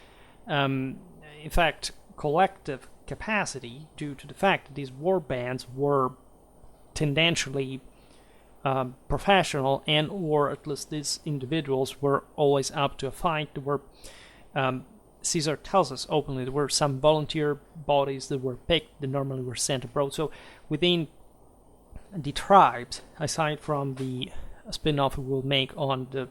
in fact, collective capacity due to the fact that these war bands were tendentially professional, and or at least these individuals were always up to a fight. There were, Caesar tells us openly, there were some volunteer bodies that were picked that normally were sent abroad. So within the tribes, aside from the spin-off we will make on the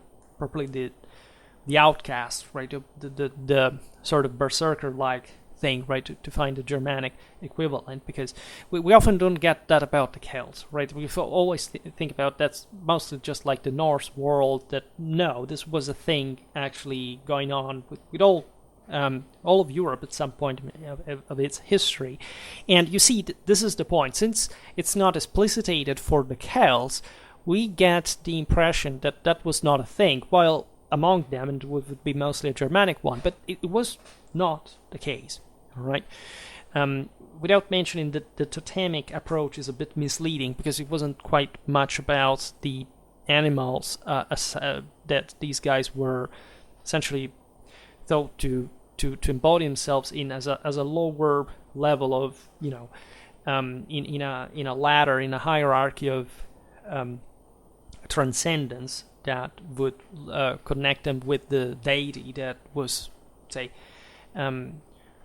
outcasts, right, the sort of berserker-like thing, right, to find the Germanic equivalent, because we often don't get that about the Celts, right? We always think about that's mostly just like the Norse world, that no, this was a thing actually going on with all of Europe at some point of its history. And you see, this is the point. Since it's not explicitated for the Celts, we get the impression that that was not a thing, while among them, and it would be mostly a Germanic one, but it was not the case, all right? Without mentioning that the totemic approach is a bit misleading, because it wasn't quite much about the animals that these guys were essentially thought to embody themselves in as a lower level of, in a ladder, in a hierarchy of transcendence that would connect them with the deity that was, say,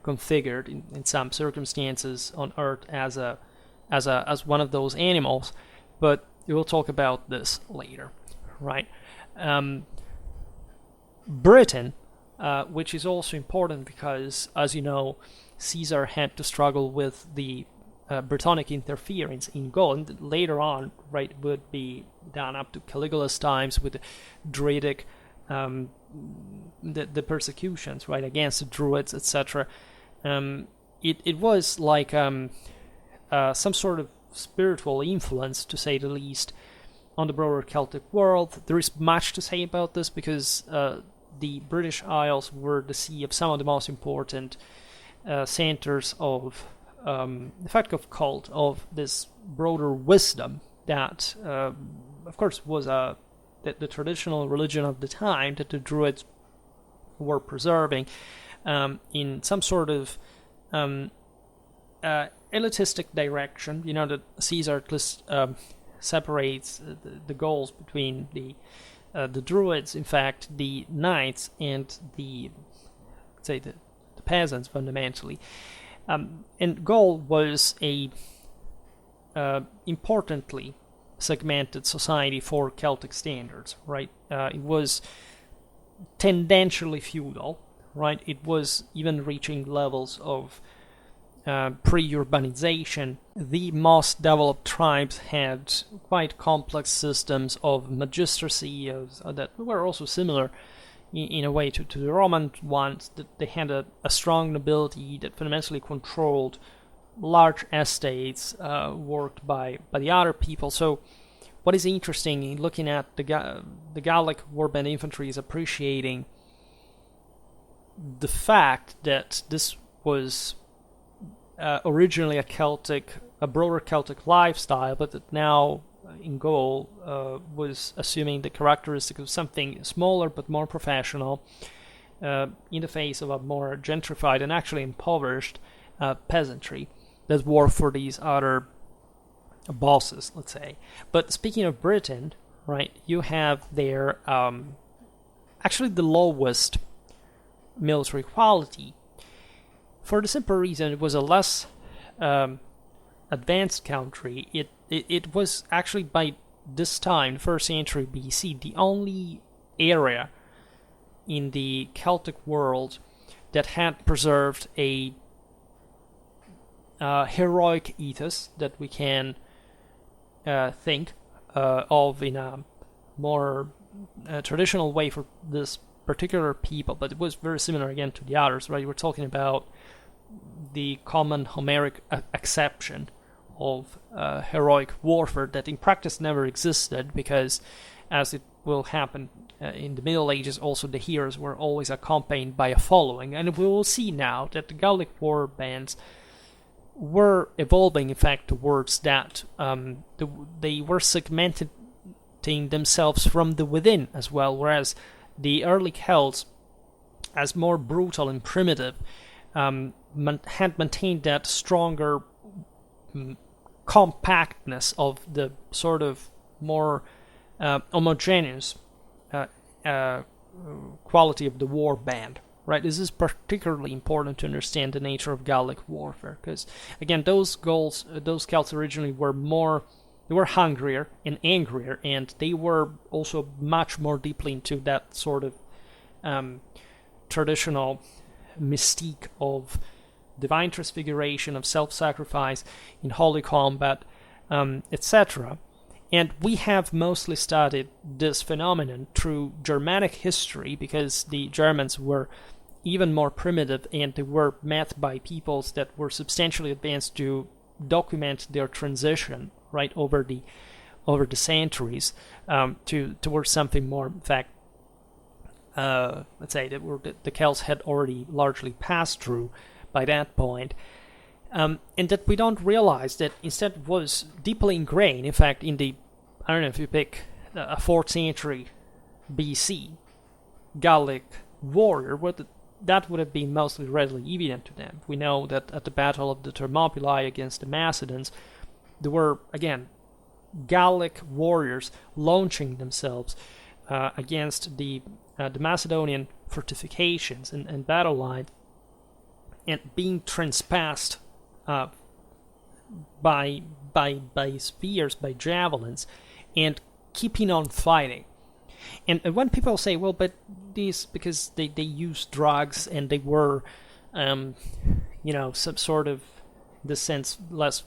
configured in some circumstances on Earth as one of those animals, but we will talk about this later, right? Britain, which is also important because, as you know, Caesar had to struggle with the Brittonic interference in Gaul, and later on, right, would be done up to Caligula's times with the Druidic, the persecutions, right, against the Druids, etc. It was like some sort of spiritual influence, to say the least, on the broader Celtic world. There is much to say about this because the British Isles were the seat of some of the most important centers of of cult, of this broader wisdom that, of course, was the traditional religion of the time that the Druids were preserving in some sort of elitistic direction. You know that Caesar at least separates the Gauls between the Druids, in fact, the knights, and the peasants, fundamentally. And Gaul was a importantly segmented society for Celtic standards, right? It was tendentially feudal, right? It was even reaching levels of pre-urbanization. The most developed tribes had quite complex systems of magistracy that were also similar in a way to the Roman ones. That they had a strong nobility that fundamentally controlled large estates worked by the other people. So what is interesting in looking at the Gallic warband infantry is appreciating the fact that this was originally a broader Celtic lifestyle, but that now in Gaul was assuming the characteristic of something smaller but more professional in the face of a more gentrified and actually impoverished peasantry that worked for these other bosses, let's say. But speaking of Britain, right, you have there actually the lowest military quality, for the simple reason it was a less advanced country. It was actually, by this time, the 1st century BC, the only area in the Celtic world that had preserved a heroic ethos that we can think of in a more traditional way for this particular people, but it was very similar again to the others, right? We're talking about the common Homeric acception of heroic warfare that in practice never existed, because, as it will happen in the Middle Ages, also the heroes were always accompanied by a following. And we will see now that the Gallic war bands were evolving, in fact, towards that. They were segmenting themselves from the within as well, whereas the early Celts, as more brutal and primitive, had maintained that stronger compactness of the sort of more homogeneous quality of the war band. Right, this is particularly important to understand the nature of Gallic warfare, because again, those Celts originally were hungrier and angrier, and they were also much more deeply into that sort of traditional mystique of divine transfiguration, of self-sacrifice in holy combat, etc. And we have mostly studied this phenomenon through Germanic history, because the Germans were even more primitive, and they were met by peoples that were substantially advanced to document their transition, right, over the centuries towards something more. In fact, let's say that the Celts had already largely passed through by that point, and that we don't realize that instead was deeply ingrained. In fact, in the, I don't know if you pick a 4th century BC Gallic warrior, that would have been mostly readily evident to them. We know that at the Battle of the Thermopylae against the Macedons, there were, again, Gallic warriors launching themselves against the Macedonian fortifications and battle lines, and being transpassed by spears, by javelins, and keeping on fighting. And when people say, well, but these, because they used drugs and they were, some sort of, in this sense, less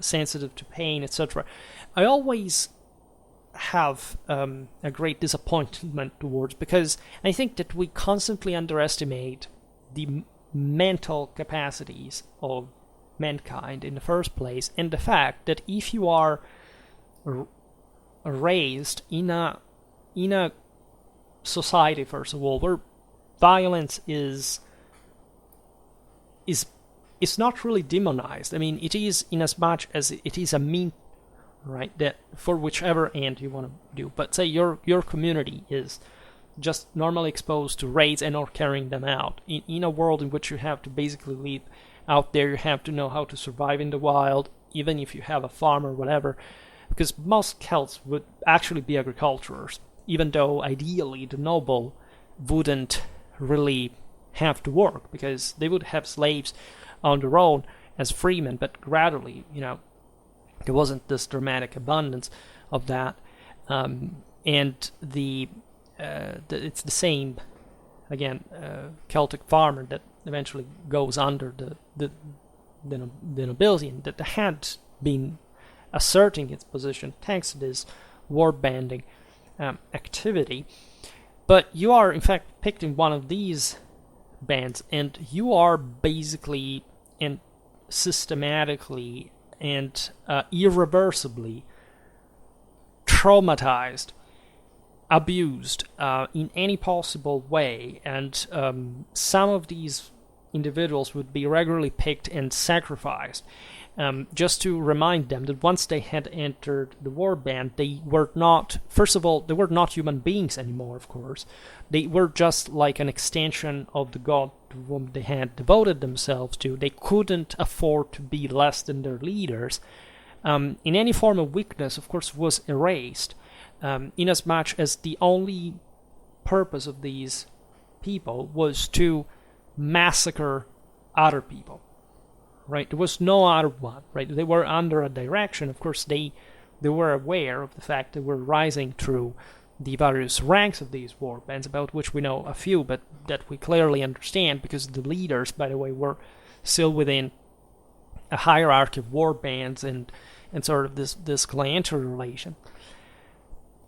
sensitive to pain, etc., I always have a great disappointment towards, because I think that we constantly underestimate the mental capacities of mankind in the first place, and the fact that if you are raised in a society, first of all, where violence is not really demonized. I mean, it is in as much as it is a mean, right, that for whichever end you want to do. But say your community is just normally exposed to raids and or carrying them out in a world in which you have to basically live out there. You have to know how to survive in the wild, even if you have a farm or whatever, because most Celts would actually be agriculturers, even though ideally the noble wouldn't really have to work, because they would have slaves on their own as freemen, but gradually, there wasn't this dramatic abundance of that, and it's the same, again, Celtic farmer that eventually goes under the nobility, and that had been asserting its position thanks to this warbanding activity. But you are in fact picked in one of these bands, and you are basically and systematically and irreversibly traumatized, abused in any possible way, and some of these individuals would be regularly picked and sacrificed, just to remind them that once they had entered the warband, they were not, first of all, they were not human beings anymore, of course. They were just like an extension of the god to whom they had devoted themselves to. They couldn't afford to be less than their leaders. In any form of weakness, of course, was erased, inasmuch as the only purpose of these people was to massacre other people. Right, there was no other one. Right, they were under a direction. Of course, they were aware of the fact they were rising through the various ranks of these war bands, about which we know a few, but that we clearly understand because the leaders, by the way, were still within a hierarchy of war bands and sort of this clientele relation,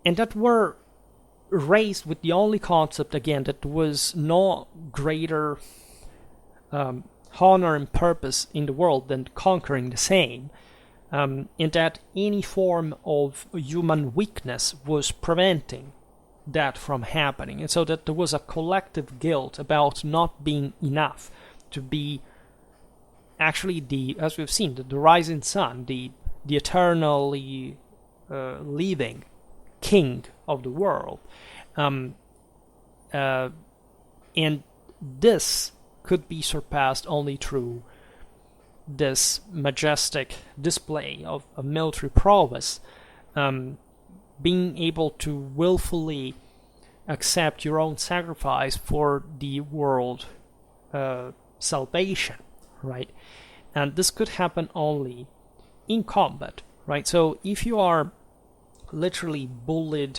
and that were raised with the only concept, again, that there was no greater honor and purpose in the world than conquering the same, and that any form of human weakness was preventing that from happening, and so that there was a collective guilt about not being enough to be actually as we've seen, the rising sun, the eternally living king of the world, and this could be surpassed only through this majestic display of military prowess, being able to willfully accept your own sacrifice for the world salvation, right? And this could happen only in combat, right? So if you are literally bullied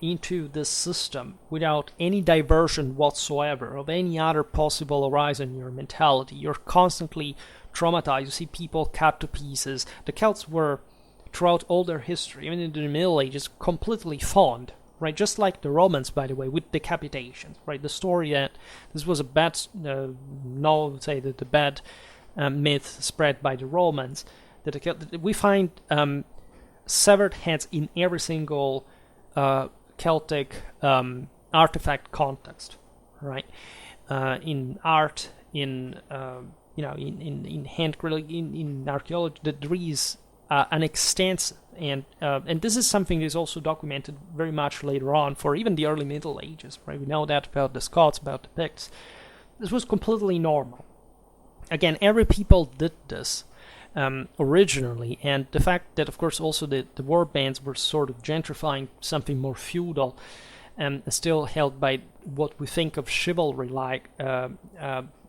into this system without any diversion whatsoever of any other possible horizon in your mentality, you're constantly traumatized. You see people cut to pieces. The Celts were, throughout all their history, even in the Middle Ages, completely fond, right? Just like the Romans, by the way, with decapitations, right? The story that this was a bad, the bad myth spread by the Romans, that we find severed heads in every single Celtic artifact context, right? In art, in hand in archaeology, there is an extensive and this is something that is also documented very much later on for even the early Middle Ages, right? We know that about the Scots, about the Picts. This was completely normal. Again, every people did this originally, and the fact that, of course, also the war bands were sort of gentrifying something more feudal and still held by what we think of chivalry, like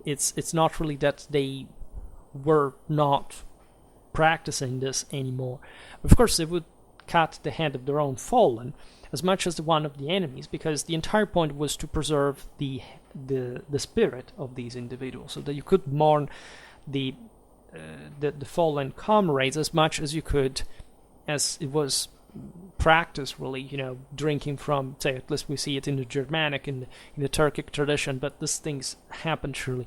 it's not really that they were not practicing this anymore. Of course, they would cut the head of their own fallen as much as the one of the enemies, because the entire point was to preserve the spirit of these individuals, so that you could mourn the fallen comrades as much as you could, as it was practice, really, drinking from, say, at least we see it in the Germanic, in the Turkic tradition, but these things happen surely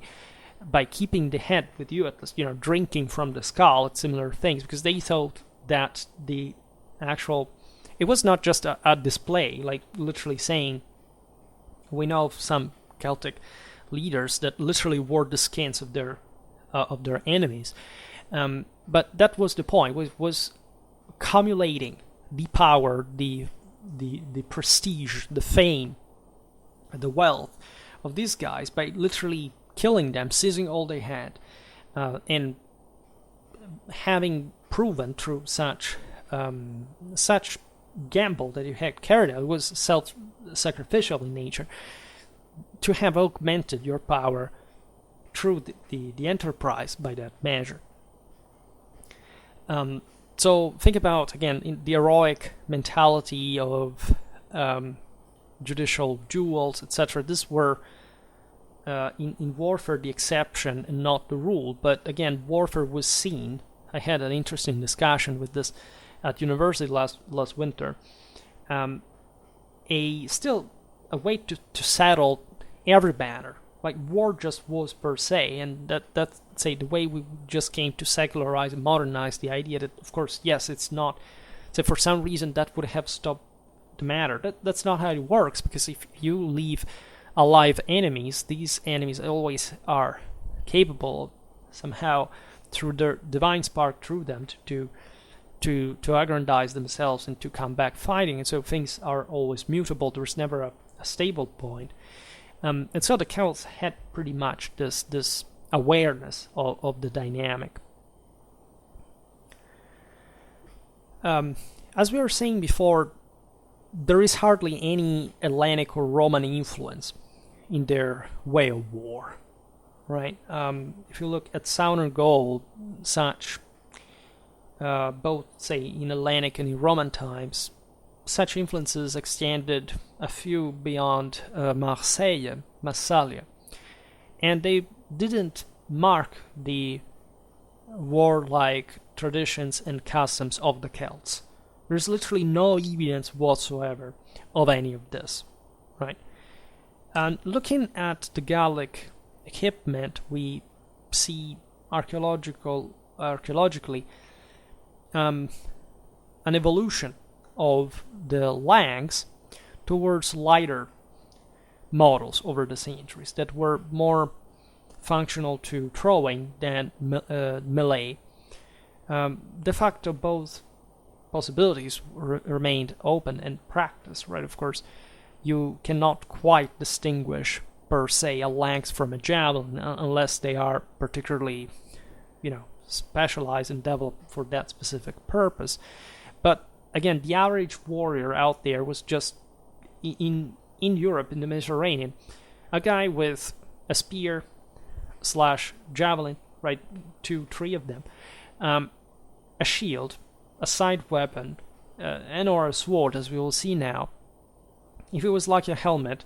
by keeping the head with you, at least, drinking from the skull. It's similar things, because they thought that the actual, it was not just a display, like literally saying, we know of some Celtic leaders that literally wore the skins of their enemies, but that was the point, was accumulating the power, the prestige, the fame, the wealth of these guys by literally killing them, seizing all they had, and having proven through such gamble that you had carried out, it was self-sacrificial in nature, to have augmented your power through the enterprise by that measure. So think about, again, the heroic mentality of judicial duels, etc. These were in warfare the exception and not the rule. But again, warfare was seen. I had an interesting discussion with this at university last winter. A way to settle every matter. Like war just was per se, and that's say the way we just came to secularize and modernize the idea that, of course, yes, it's not. So for some reason that would have stopped the matter. That's not how it works, because if you leave alive enemies, these enemies always are capable of somehow, through their divine spark through them, to aggrandize themselves and to come back fighting. And so things are always mutable. There's never a stable point. And so the Celts had pretty much this awareness of the dynamic. As we were saying before, there is hardly any Hellenic or Roman influence in their way of war, right? If you look at Southern Gaul, such both, say, in Hellenic and in Roman times, such influences extended a few beyond Marseille, Massalia, and they didn't mark the warlike traditions and customs of the Celts. There's literally no evidence whatsoever of any of this, right? And looking at the Gallic equipment, we see archaeologically an evolution of the lanks towards lighter models over the centuries that were more functional to throwing than melee. De facto, both possibilities remained open and practice, right? Of course, you cannot quite distinguish per se a lance from a javelin unless they are particularly, specialized and developed for that specific purpose. But again, the average warrior out there was just in Europe, in the Mediterranean, a guy with a spear / javelin, right, 2-3 of them, a shield, a side weapon, and or a sword, as we will see now. If it was like a helmet,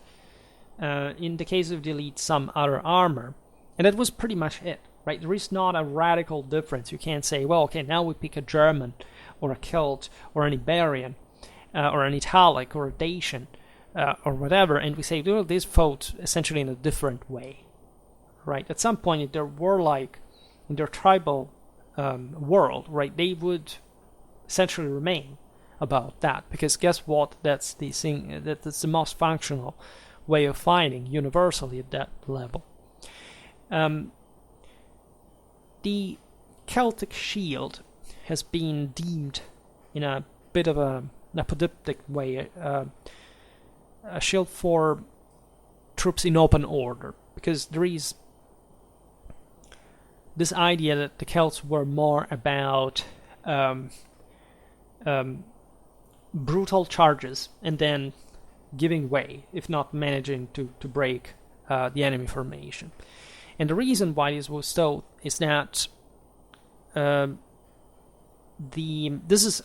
in the case of the elite, some other armor, and that was pretty much it, right? There is not a radical difference. You can't say, well, okay, now we pick a German, or a Celt, or an Iberian, or an Italic, or a Dacian, or whatever, and we say, well, these fought essentially in a different way, right? At some point, in their warlike, in their tribal world, right, they would essentially remain about that, because guess what? That's the thing. That's the most functional way of fighting universally at that level. The Celtic shield has been deemed, in a bit of a apodictic way, a shield for troops in open order, because there is this idea that the Celts were more about brutal charges and then giving way, if not managing to break the enemy formation. And the reason why this was so is that this is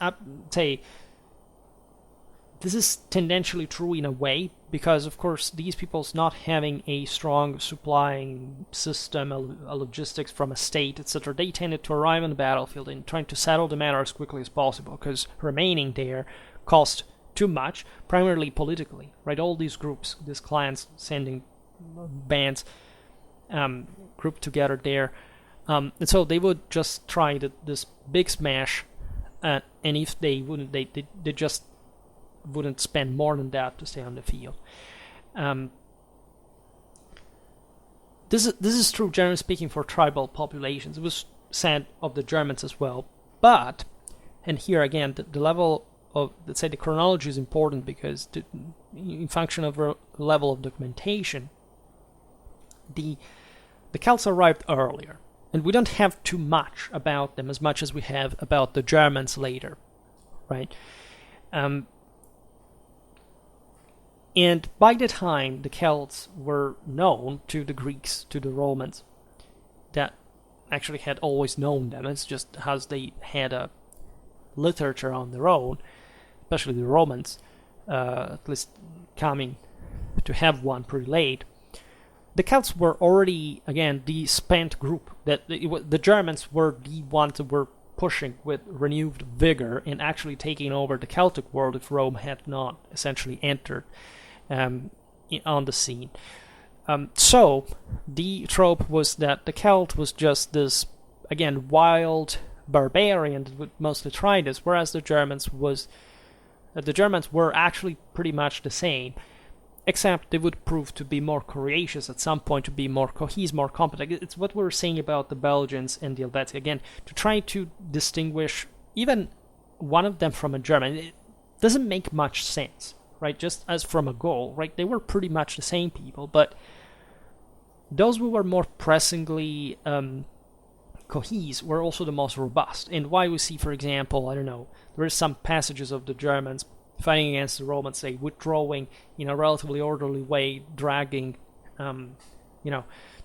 this is tendentially true in a way, because of course these people's not having a strong supplying system, a logistics from a state, etc., they tended to arrive on the battlefield and trying to settle the matter as quickly as possible, because remaining there cost too much, primarily politically, right? All these groups, these clans sending bands grouped together there, and so they would just try this big smash, and if they wouldn't, they just wouldn't spend more than that to stay on the field. This is true, generally speaking, for tribal populations. It was said of the Germans as well. But, and here again, the level of, let's say, the chronology is important, because in function of the level of documentation, the Celts arrived earlier, and we don't have too much about them as much as we have about the Germans later, right? And by the time the Celts were known to the Greeks, to the Romans, that actually had always known them, it's just as they had a literature on their own, especially the Romans, at least coming to have one pretty late, the Celts were already, again, the spent group. That the Germans were the ones that were pushing with renewed vigor and actually taking over the Celtic world if Rome had not essentially entered on the scene. So the trope was that the Celt was just this, again, wild barbarian that would mostly try this, whereas the Germans were actually pretty much the same, except they would prove to be more courageous at some point, to be more cohesive, more competent. It's what we were saying about the Belgians and the Helvetics, again, to try to distinguish even one of them from a German. It doesn't make much sense, right? Just as from a goal, right? They were pretty much the same people, but those who were more pressingly cohesive were also the most robust. And why we see, for example, I don't know, there is some passages of the Germans fighting against the Romans, say, withdrawing in a relatively orderly way, dragging,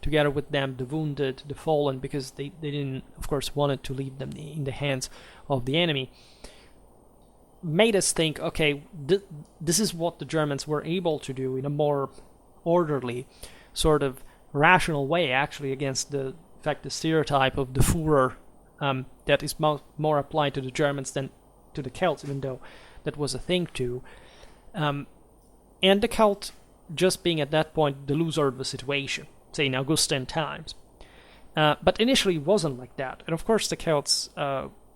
together with them the wounded, the fallen, because they didn't, of course, wanted to leave them in the hands of the enemy, made us think, okay, this is what the Germans were able to do in a more orderly, sort of rational way, actually, against the stereotype of the Führer that is more applied to the Germans than to the Celts, even though that was a thing too. And the Celt just being at that point the loser of the situation, say in Augustan times. But initially it wasn't like that. And of course the Celts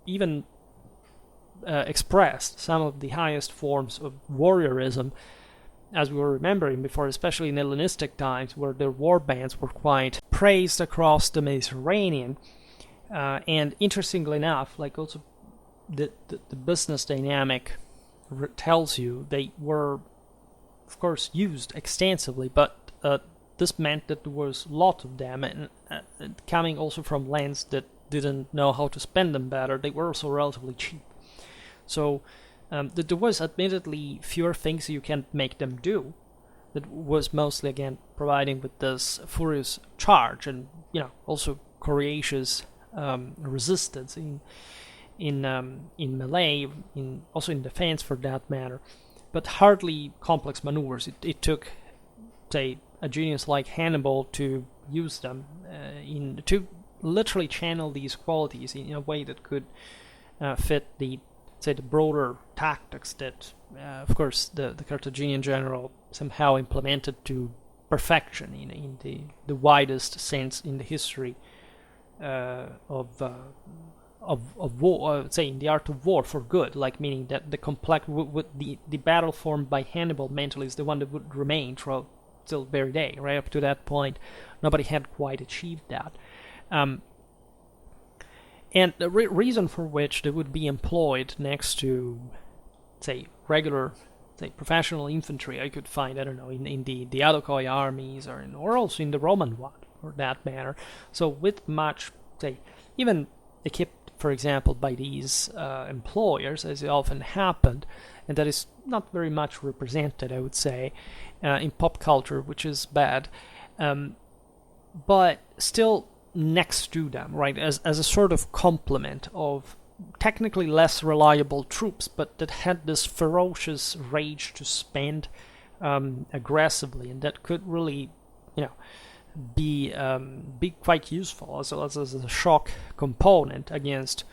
even expressed some of the highest forms of warriorism, as we were remembering before, especially in Hellenistic times, where their war bands were quite praised across the Mediterranean. And interestingly enough, like also the business dynamic tells you, they were, of course, used extensively, but this meant that there was a lot of them, and coming also from lands that didn't know how to spend them better, they were also relatively cheap. So there was admittedly fewer things you can make them do. That was mostly, again, providing with this furious charge and, also courageous resistance in melee, also in defense for that matter, but hardly complex maneuvers. It took, say, a genius like Hannibal to use them to literally channel these qualities in a way that could fit the broader tactics that, of course, the Carthaginian general somehow implemented to perfection in the widest sense in the history of war, say in the art of war for good, like meaning that the complex, the battle formed by Hannibal mentally is the one that would remain throughout till very day, right up to that point. Nobody had quite achieved that. And the reason for which they would be employed next to, say, regular, say, professional infantry, I could find, I don't know, in the Iroquois armies or also in the Roman one, for that matter. So with much, say, even equipped, for example, by these employers, as it often happened, and that is not very much represented, I would say, in pop culture, which is bad. but still next to them, right, as a sort of complement of technically less reliable troops, but that had this ferocious rage to spend aggressively, and that could really, be quite useful as a shock component against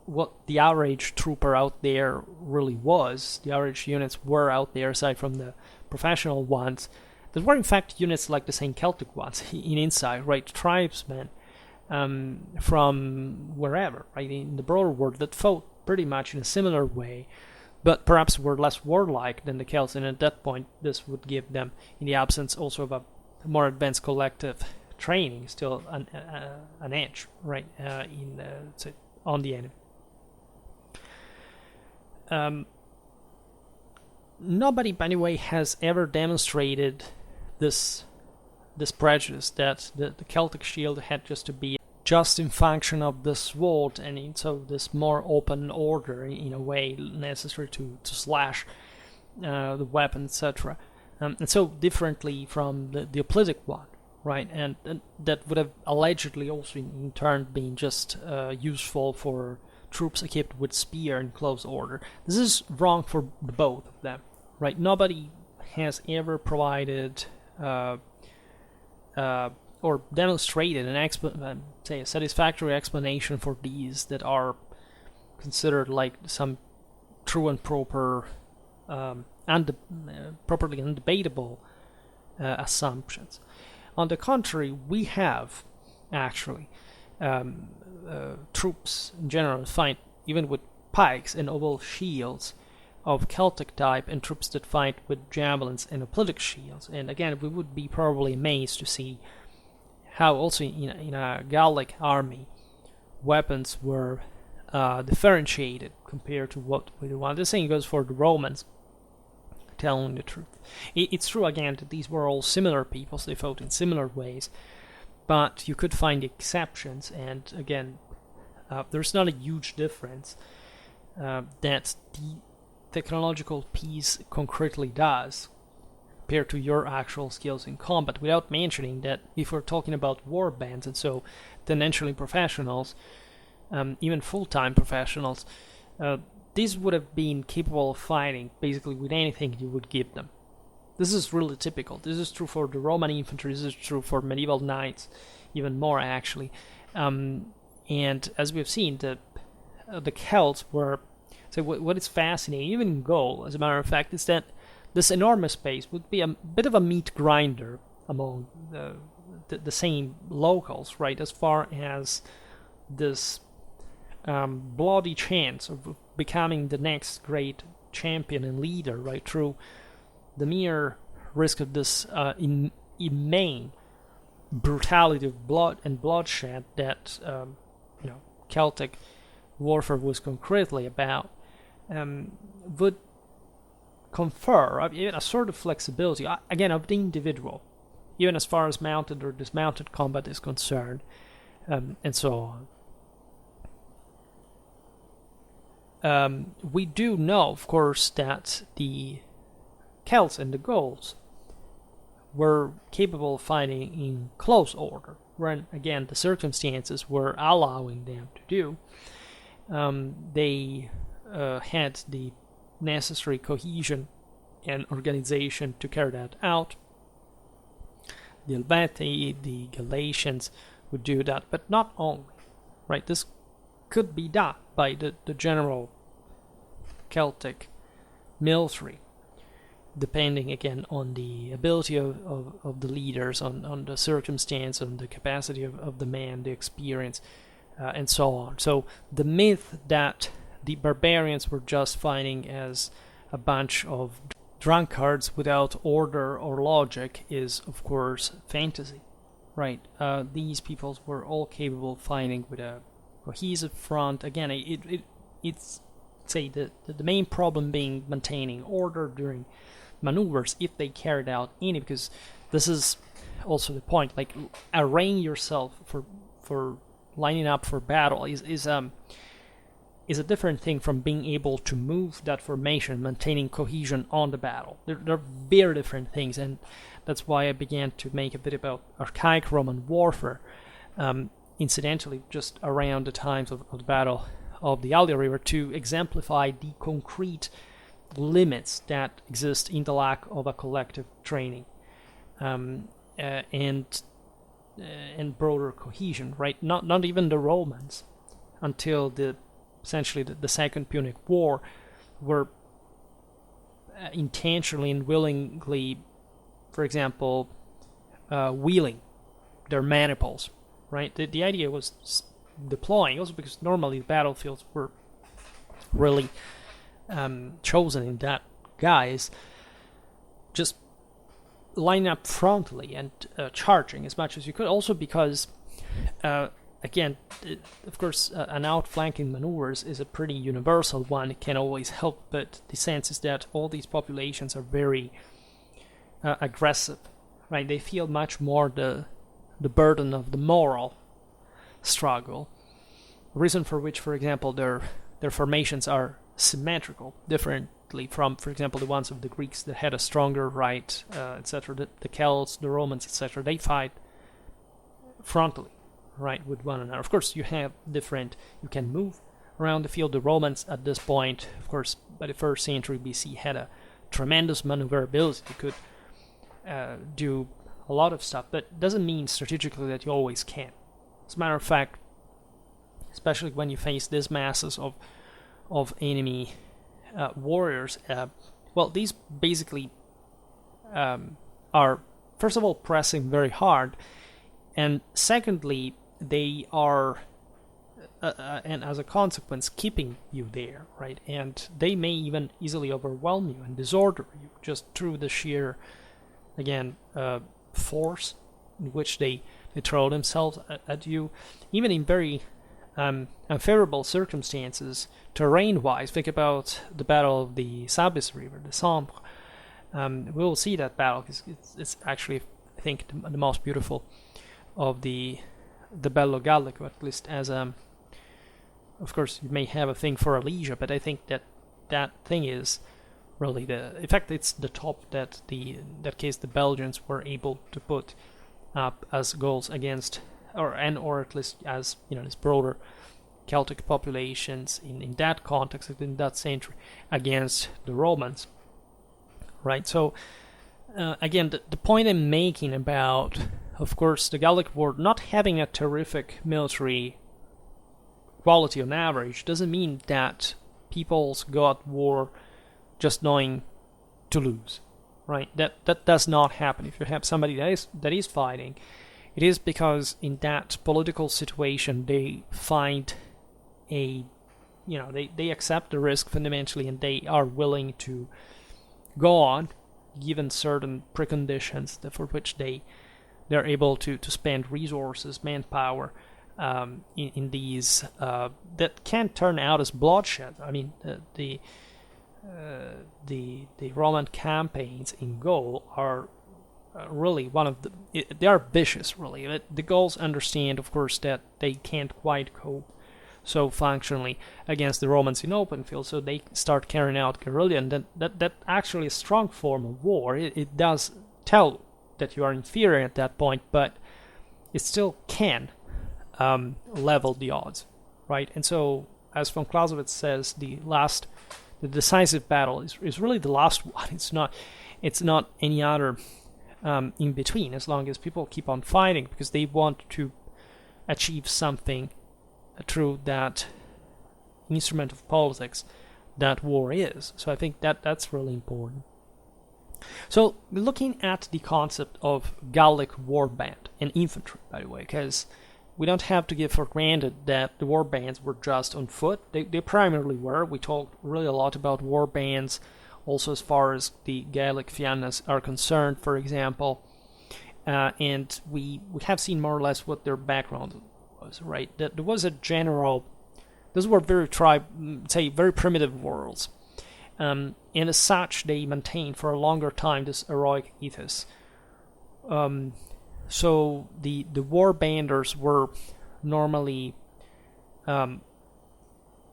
what the average trooper out there really was. The average units were out there, aside from the professional ones, that were in fact units like the same Celtic ones in Insight, right? Tribesmen from wherever, right, in the broader world, that fought pretty much in a similar way, but perhaps were less warlike than the Celts, and at that point this would give them, in the absence also of a more advanced collective training, still an edge, right, on the enemy. Nobody, by the way, has ever demonstrated this prejudice that the Celtic shield had to be just in function of the sword, and so this more open order in a way necessary to slash the weapon, etc. And so differently from the hoplitic one, right? And that would have allegedly also in turn been just useful for troops equipped with spear in close order. This is wrong for both of them, right? Nobody has ever provided or demonstrated a satisfactory explanation for these that are considered like some true and proper, properly undebatable assumptions. On the contrary, we have actually troops in general fight even with pikes and oval shields of Celtic type, and troops that fight with javelins and hoplitic shields. And again, we would be probably amazed to see how also in a Gallic army weapons were differentiated compared to what we want. The same goes for the Romans, telling the truth. It's true again that these were all similar peoples, they fought in similar ways, but you could find exceptions, and again, there's not a huge difference that the technological piece concretely does compared to your actual skills in combat, without mentioning that if we're talking about war bands, and so tendentially professionals, even full-time professionals, these would have been capable of fighting basically with anything you would give them. This is really typical. This is true for the Roman infantry, this is true for medieval knights, even more actually. And as we've seen, the Celts were... So what is fascinating, even in Gaul, as a matter of fact, is that this enormous base would be a bit of a meat grinder among the same locals, right, as far as this bloody chance of becoming the next great champion and leader, right, through the mere risk of this inane brutality of blood and bloodshed that Celtic warfare was concretely about, would confer a sort of flexibility, again, of the individual, even as far as mounted or dismounted combat is concerned, and so on. We do know, of course, that the Celts and the Gauls were capable of fighting in close order, when, again, the circumstances were allowing them to do. They had the necessary cohesion and organization to carry that out. The Helvetii, the Galatians would do that, but not only, right? This could be done by the general Celtic military, depending again on the ability of the leaders, on the circumstance, on the capacity of the man, the experience, and so on. So the myth that the barbarians were just fighting as a bunch of drunkards without order or logic is, of course, fantasy, right? These peoples were all capable of fighting with a cohesive front. Again, it's say the main problem being maintaining order during maneuvers, if they carried out any, because this is also the point, like arraying yourself for lining up for battle is is a different thing from being able to move that formation, maintaining cohesion on the battle. They're very different things, and that's why I began to make a bit about archaic Roman warfare. Incidentally, just around the times of the Battle of the Allia River, to exemplify the concrete limits that exist in the lack of a collective training and broader cohesion. Right? Not even the Romans, until essentially the Second Punic War, were intentionally and willingly, for example, wheeling their maniples. Right? The idea was deploying, also because normally the battlefields were really chosen in that guise, just line up frontally and charging as much as you could. Also because, again, of course, an outflanking maneuvers is a pretty universal one. It can always help, but the sense is that all these populations are very aggressive, right? They feel much more the burden of the moral struggle. Reason for which, for example, their formations are symmetrical, differently from, for example, the ones of the Greeks that had a stronger right, etc. The Celts, the Romans, etc. They fight frontally, right, with one another. Of course, you have different. You can move around the field. The Romans, at this point, of course, by the 1st century BC, had a tremendous maneuverability. They could do a lot of stuff, but doesn't mean strategically that you always can. As a matter of fact, especially when you face these masses of enemy warriors, well, these basically are, first of all, pressing very hard, and secondly, they are, and as a consequence, keeping you there, right? And they may even easily overwhelm you and disorder you just through the sheer, again, force in which they throw themselves at you, even in very unfavorable circumstances, terrain-wise. Think about the Battle of the Sabis River, the Sambre. We will see that battle because it's actually, I think, the most beautiful of the Bello Gallic, or at least as of course, you may have a thing for Alesia, but I think that thing is really in fact, it's the top that in that case the Belgians were able to put up as goals against, or at least as, this broader Celtic populations in that context, in that century, against the Romans, right? So again, the point I'm making about, of course, the Gallic War not having a terrific military quality on average doesn't mean that peoples go at war just knowing to lose, right? That does not happen. If you have somebody that is fighting, it is because in that political situation they find they accept the risk fundamentally, and they are willing to go on given certain preconditions for which they're able to spend resources, manpower, in these that can turn out as bloodshed. I mean, the Roman campaigns in Gaul are really they are vicious, really. The Gauls understand, of course, that they can't quite cope so functionally against the Romans in open field, so they start carrying out guerrilla, and that actually a strong form of war. It does tell that you are inferior at that point, but it still can level the odds, right? And so, as von Clausewitz says, the decisive battle is really the last one. It's not any other in between, as long as people keep on fighting because they want to achieve something through that instrument of politics that war is. So I think that's really important. So looking at the concept of Gallic warband and infantry, by the way, because we don't have to give for granted that the war bands were just on foot. They primarily were. We talked really a lot about war bands, also as far as the Gallic fiannas are concerned, for example. And we have seen more or less what their background was, right? There was a general... Those were very primitive worlds. And as such, they maintained for a longer time this heroic ethos. So the war banders were normally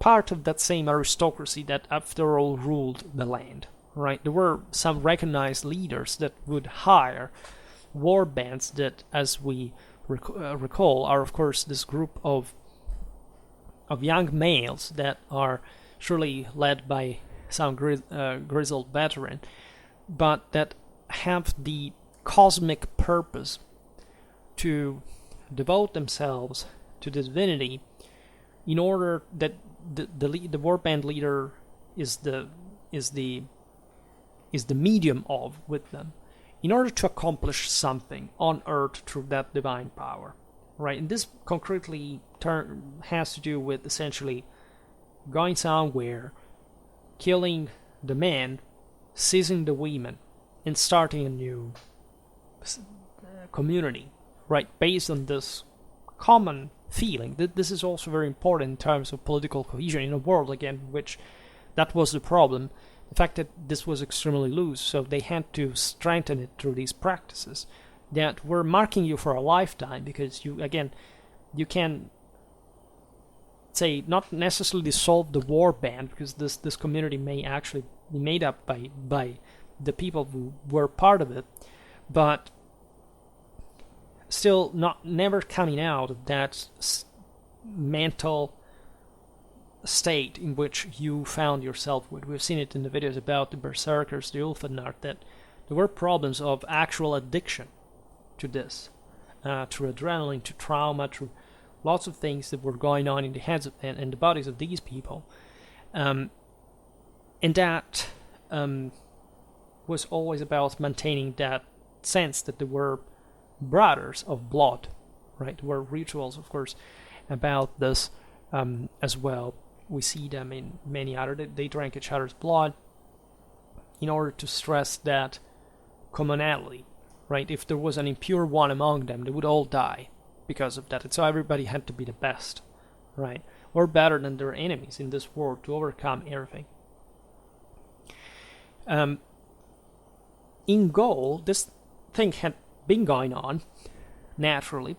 part of that same aristocracy that, after all, ruled the land, right? There were some recognized leaders that would hire war bands that, as we recall, are of course this group of young males that are surely led by some grizzled veteran, but that have the cosmic purpose to devote themselves to the divinity, in order that the warband leader is the medium of with them, in order to accomplish something on earth through that divine power, right? And this concretely has to do with essentially going somewhere, killing the men, seizing the women, and starting a new community, right? Based on this common feeling. This is also very important in terms of political cohesion in a world, again, which that was the problem. The fact that this was extremely loose, so they had to strengthen it through these practices that were marking you for a lifetime, because you can say not necessarily dissolve the war band, because this community may actually be made up by the people who were part of it, but still never coming out of that mental state in which you found yourself with. We've seen it in the videos about the berserkers, the Ulfenart, that there were problems of actual addiction to this, through adrenaline, to trauma, through lots of things that were going on in the heads and the bodies of these people, and that was always about maintaining that sense that they were brothers of blood, right? There were rituals, of course, about this as well. We see them in many other. They drank each other's blood in order to stress that commonality, right? If there was an impure one among them, they would all die because of that. And so everybody had to be the best, right? Or better than their enemies in this world to overcome everything. In Gaul, this thing had been going on naturally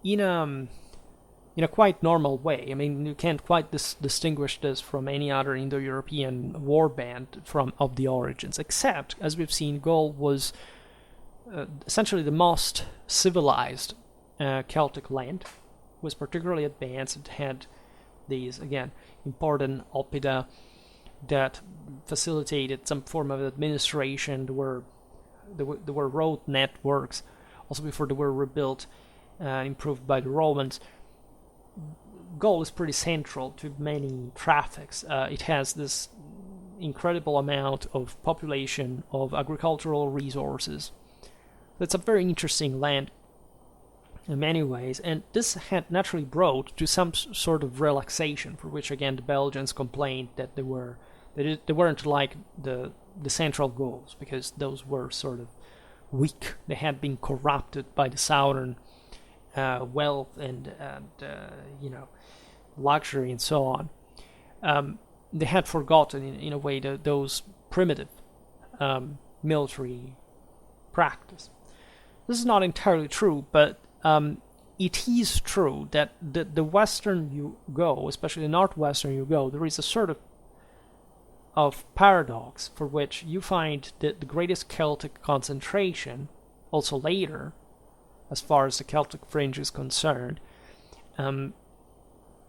in a quite normal way. I mean, you can't quite distinguish this from any other Indo-European war band of the origins, except, as we've seen, Gaul was essentially the most civilized Celtic land, was particularly advanced. It had these, again, important oppida that facilitated some form of administration. There were road networks, also before they were rebuilt and improved by the Romans. Gaul is pretty central to many traffics. It has this incredible amount of population, of agricultural resources. It's a very interesting land in many ways, and this had naturally brought to some sort of relaxation, for which again the Belgians complained that they weren't like the central Gauls, because those were sort of weak. They had been corrupted by the southern wealth and luxury and so on. They had forgotten in a way those primitive military practice. This is not entirely true, but it is true that the western you go, especially the northwestern you go, there is a sort of paradox for which you find the greatest Celtic concentration, also later, as far as the Celtic fringe is concerned.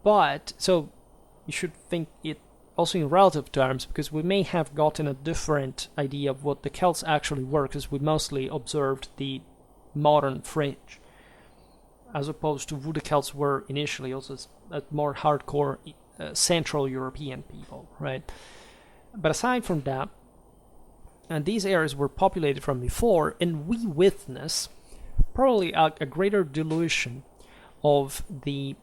But, so, you should think it also in relative terms, because we may have gotten a different idea of what the Celts actually were, because we mostly observed the modern fringe, as opposed to who the Celts were initially, also a more hardcore Central European people, right? But aside from that, and these areas were populated from before, and we witness probably a greater dilution of the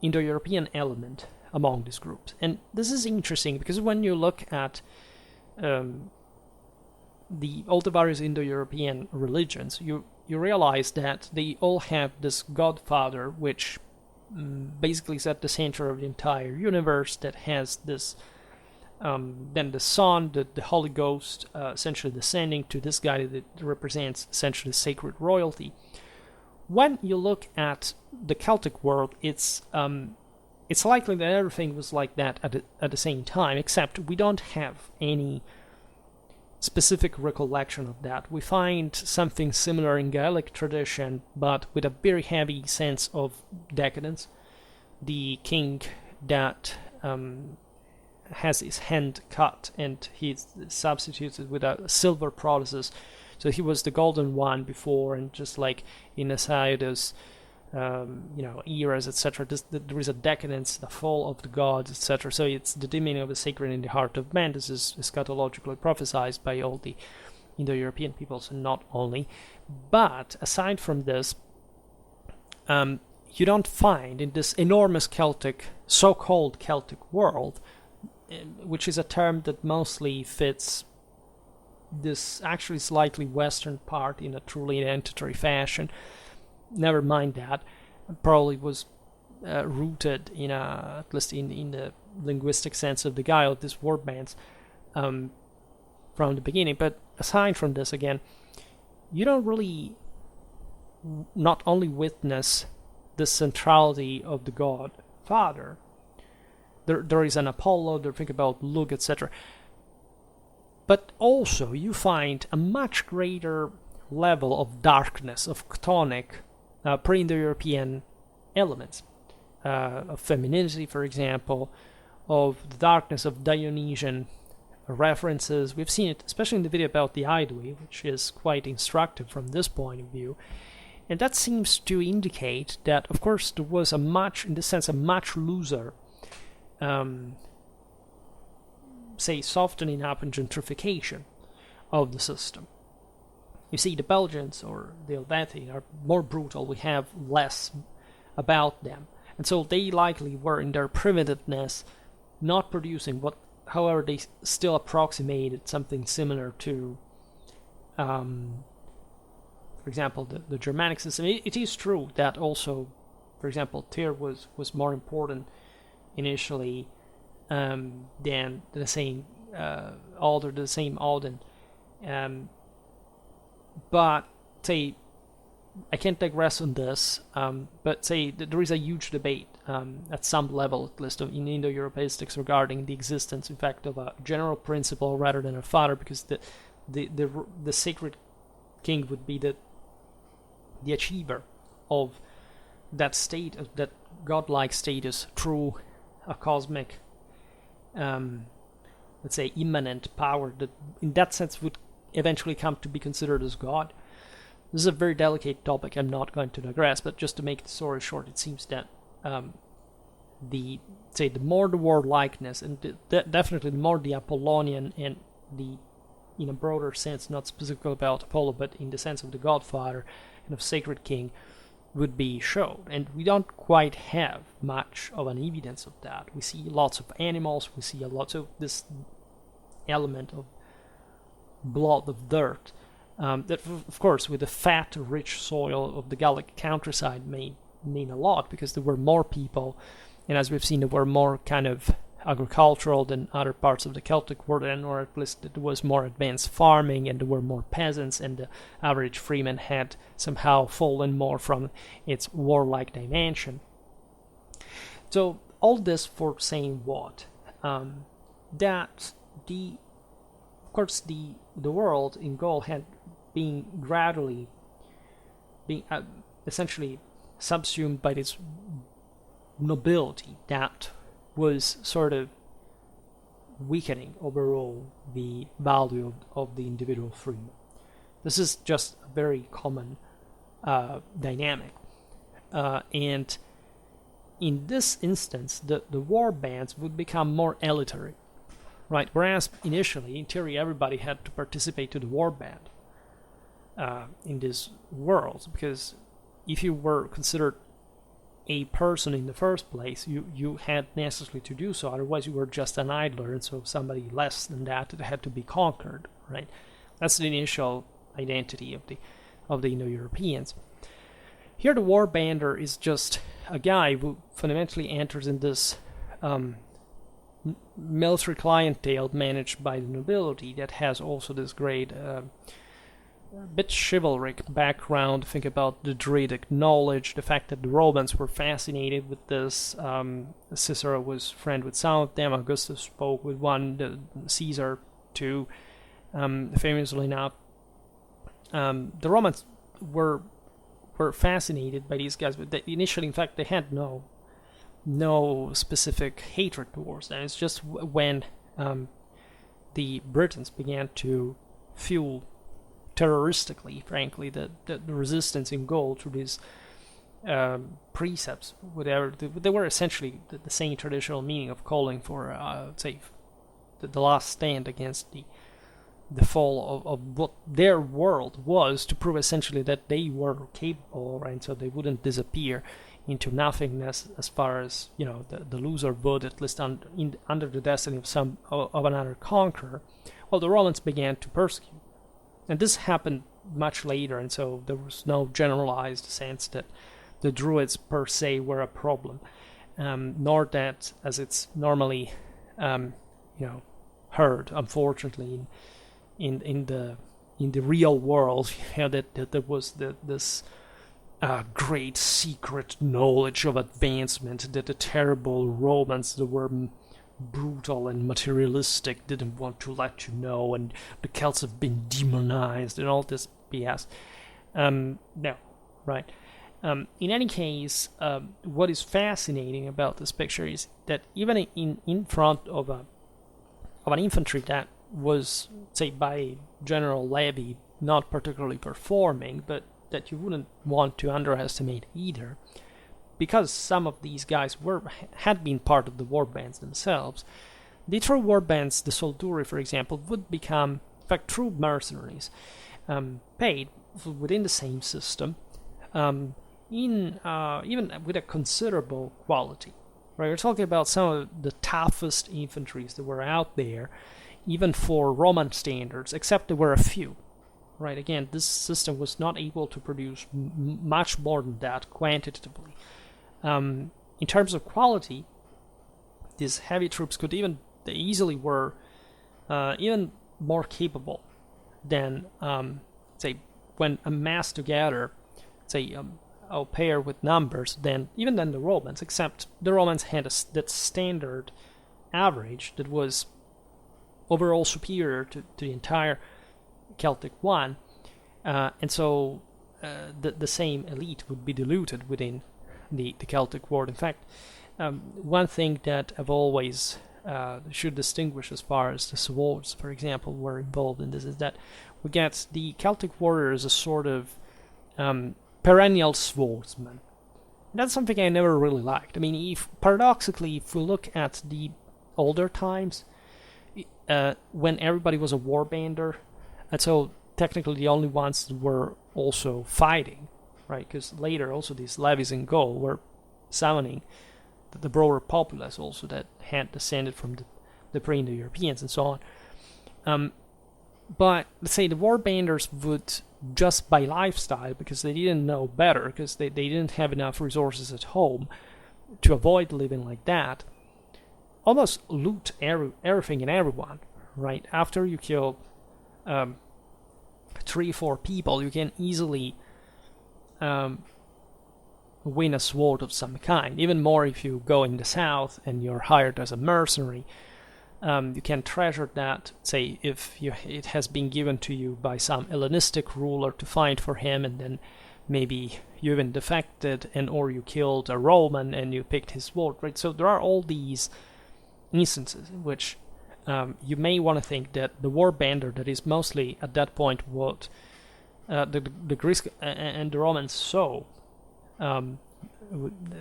Indo-European element among these groups. And this is interesting because when you look at all the various Indo-European religions, you realize that they all have this godfather, which basically is at the center of the entire universe, that has this then the sun, the Holy Ghost, essentially descending to this guy that represents essentially sacred royalty. When you look at the Celtic world, it's it's likely that everything was like that at the same time, except we don't have any specific recollection of that. We find something similar in Gallic tradition, but with a very heavy sense of decadence. The king that has his hand cut and he's substituted with a silver prosthesis. So he was the golden one before, and just like in Asaidas, eras, etc. There is a decadence, the fall of the gods, etc. So it's the dimming of the sacred in the heart of man. This is eschatologically prophesied by all the Indo-European peoples, and not only. But aside from this, you don't find in this enormous Celtic, so-called Celtic world, which is a term that mostly fits this actually slightly Western part in a truly identitary fashion. Never mind that, probably was rooted in at least in the linguistic sense of the Gael, these warbands, from the beginning. But aside from this, again, you don't really not only witness the centrality of the god Father. There is an Apollo, think about Lug, etc. But also you find a much greater level of darkness, of chthonic, pre-Indo-European elements, of femininity, for example, of the darkness of Dionysian references. We've seen it, especially in the video about the Aedui, which is quite instructive from this point of view. And that seems to indicate that, of course, there was a much looser, say, softening up and gentrification of the system. You see, the Belgians or the Helvetii are more brutal, we have less about them. And so they likely were, in their primitiveness, not producing what, however, they still approximated something similar to, for example, the Germanic system. It is true that also, for example, Tyr was more important initially than the same Alden. But say, I can't digress on this, but say that there is a huge debate at some level, at least in Indo-Europeistics, regarding the existence, in fact, of a general principle rather than a father, because the sacred king would be the achiever of that state, of that godlike status through a cosmic, let's say, immanent power that in that sense would eventually come to be considered as God. This is a very delicate topic, I'm not going to digress, but just to make the story short, it seems that the more the warlikeness, and definitely the more the Apollonian, and the, in a broader sense, not specifically about Apollo, but in the sense of the Godfather and of Sacred King, would be shown. And we don't quite have much of an evidence of that. We see lots of animals, we see a lot of this element of blood, of dirt, that of course with the fat, rich soil of the Gallic countryside may mean a lot, because there were more people, and as we've seen, there were more kind of agricultural than other parts of the Celtic world, or at least there was more advanced farming, and there were more peasants, and the average freeman had somehow fallen more from its warlike dimension. So all this for saying what? That of course the world in Gaul had been gradually essentially subsumed by this nobility that was sort of weakening overall the value of the individual freeman. This is just a very common dynamic. And in this instance, the war bands would become more elitary, right? Whereas initially, in theory, everybody had to participate to the war band in this world, because if you were considered a person in the first place, you had necessarily to do so, otherwise you were just an idler, and so somebody less than that had to be conquered, right? That's the initial identity of the Indo-Europeans. Here the warbander is just a guy who fundamentally enters in this military clientele managed by the nobility that has also this great bit chivalric background. Think about the Druidic knowledge, the fact that the Romans were fascinated with this. Cicero was friend with some of them. Augustus spoke with one. Caesar too. Famously enough, the Romans were fascinated by these guys, but initially, in fact, they had no specific hatred towards them. It's just when the Britons began to fuel terroristically, frankly, the resistance in Gaul through these precepts. They were essentially the same traditional meaning of calling for, say, the last stand against the fall of what their world was, to prove essentially that they were capable, right? So they wouldn't disappear into nothingness as far as, you know, the loser would, at least under the destiny of another conqueror. Well, the Romans began to persecute. And this happened much later, and so there was no generalized sense that the Druids per se were a problem, nor that, as it's normally, heard, unfortunately, in the real world, that there was this great secret knowledge of advancement that the terrible Romans that were brutal and materialistic didn't want to let you know, and the Celts have been demonized and all this BS. No, right? In any case, what is fascinating about this picture is that even in front of an infantry that was, say, by general levy, not particularly performing, but that you wouldn't want to underestimate either, because some of these guys had been part of the warbands themselves. The true warbands, the solduri, for example, would become, in fact, true mercenaries, paid within the same system, even with a considerable quality. Right, we're talking about some of the toughest infantries that were out there, even for Roman standards, except there were a few. Right, again, this system was not able to produce much more than that quantitatively. In terms of quality, these heavy troops they easily were even more capable than, say, when amassed together, say, a pair with numbers, than the Romans, except the Romans had that standard average that was overall superior to the entire Celtic one, and so the same elite would be diluted within the Celtic world. In fact, one thing that I've always should distinguish as far as the swords, for example, were involved in this, is that we get the Celtic warrior as a sort of perennial swordsman. And that's something I never really liked. I mean, paradoxically, if we look at the older times, when everybody was a warbander, and so technically the only ones that were also fighting, right? Because later also these levies in Gaul were summoning the broader populace also that had descended from the pre-Indo-Europeans and so on. But let's say the warbanders would, just by lifestyle, because they didn't know better, because they didn't have enough resources at home to avoid living like that, almost loot everything and everyone, right? After you kill 3-4 people, you can easily win a sword of some kind. Even more if you go in the south and you're hired as a mercenary. You can treasure that, say, if it has been given to you by some Hellenistic ruler to fight for him, and then maybe you even defected or you killed a Roman and you picked his sword, right? So there are all these instances in which you may want to think that the warbander, that is mostly at that point what the Greeks and the Romans saw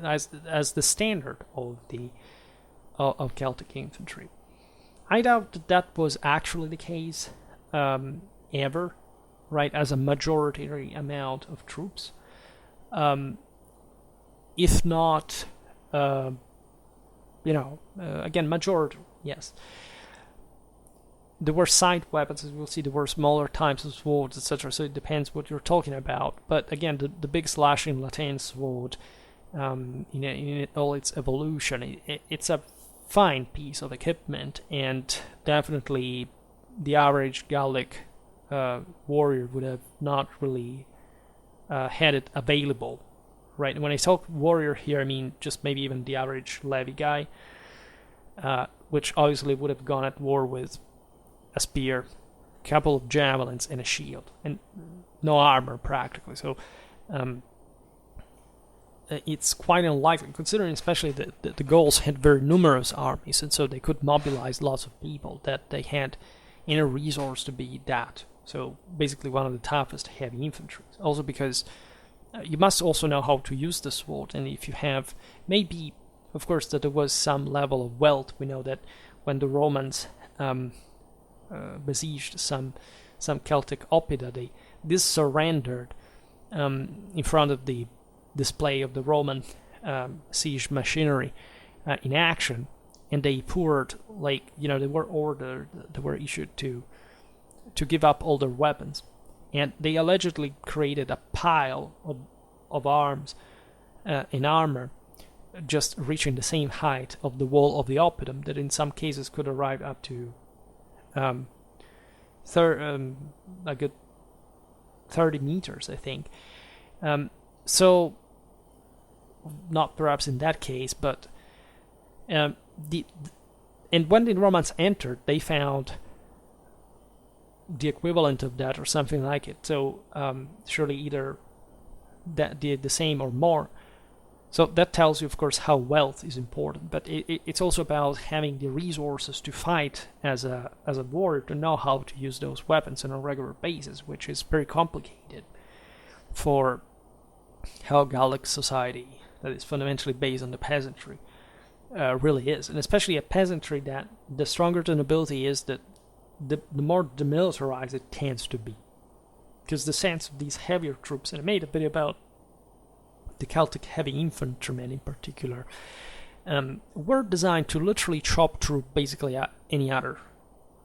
as the standard of Celtic infantry. I doubt that was actually the case ever, right, as a majority amount of troops. If not, again, majority, yes. There were side weapons, as we'll see, there were smaller types of swords, etc., so it depends what you're talking about. But again, the big slashing Latin sword, in all its evolution, it's a fine piece of equipment, and definitely the average Gallic warrior would have not really had it available, right? And when I talk warrior here, I mean just maybe even the average levy guy, which obviously would have gone at war with a spear, a couple of javelins, and a shield, and no armor practically. So it's quite unlikely, considering especially that the Gauls had very numerous armies, and so they could mobilize lots of people, that they had any resource to be that. So basically one of the toughest heavy infantry. Also because you must also know how to use the sword, and if you have, maybe, of course, that there was some level of wealth. We know that when the Romans besieged some Celtic oppida, they surrendered in front of the display of the Roman siege machinery in action, and they poured, like, they were ordered, they were issued to give up all their weapons, and they allegedly created a pile of arms and armor just reaching the same height of the wall of the oppidum, that in some cases could arrive up to a good 30 meters, I think. So, not perhaps in that case, but and when the Romans entered, they found the equivalent of that or something like it. So surely either that did the same or more. So that tells you, of course, how wealth is important. But it's also about having the resources to fight as a warrior, to know how to use those weapons on a regular basis, which is very complicated for how Gallic society, that is fundamentally based on the peasantry, really is. And especially a peasantry that the stronger the nobility is, that the more demilitarized it tends to be. Because the sense of these heavier troops, and I made a bit about the Celtic heavy infantrymen in particular, were designed to literally chop through basically any other,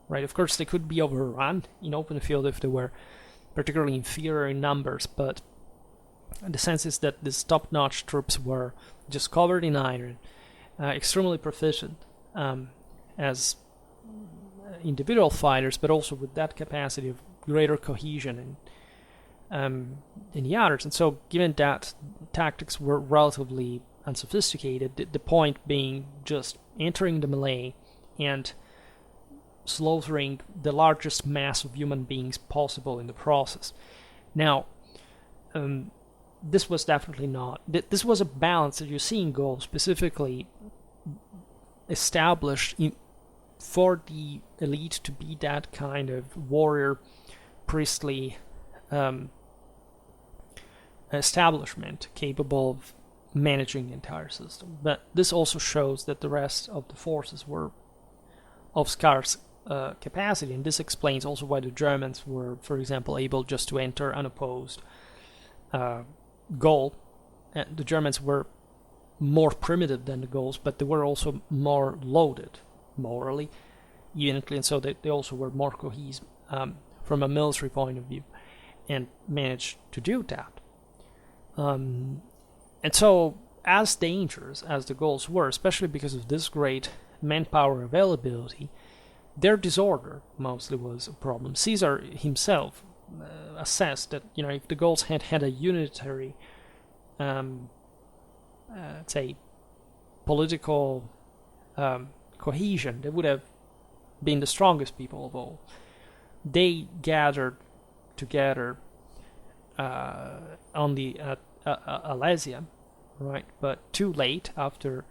right? Of course, they could be overrun in open field if they were particularly inferior in numbers, but the sense is that these top-notch troops were just covered in iron, extremely proficient as individual fighters, but also with that capacity of greater cohesion in the others. And so, given that tactics were relatively unsophisticated, the point being just entering the melee and slaughtering the largest mass of human beings possible in the process. Now, this was definitely not. This was a balance that you see in Gaul specifically established for the elite to be that kind of warrior, priestly establishment capable of managing the entire system. But this also shows that the rest of the forces were of scarce capacity, and this explains also why the Germans were, for example, able just to enter unopposed Gaul. The Germans were more primitive than the Gauls, but they were also more loaded morally, unitly, and so they also were more cohesive from a military point of view, and managed to do that. And so, as dangerous as the Gauls were, especially because of this great manpower availability, their disorder mostly was a problem. Caesar himself assessed that, if the Gauls had had a unitary, say, political cohesion, they would have been the strongest people of all. They gathered together on the Alesia, right? But too late, after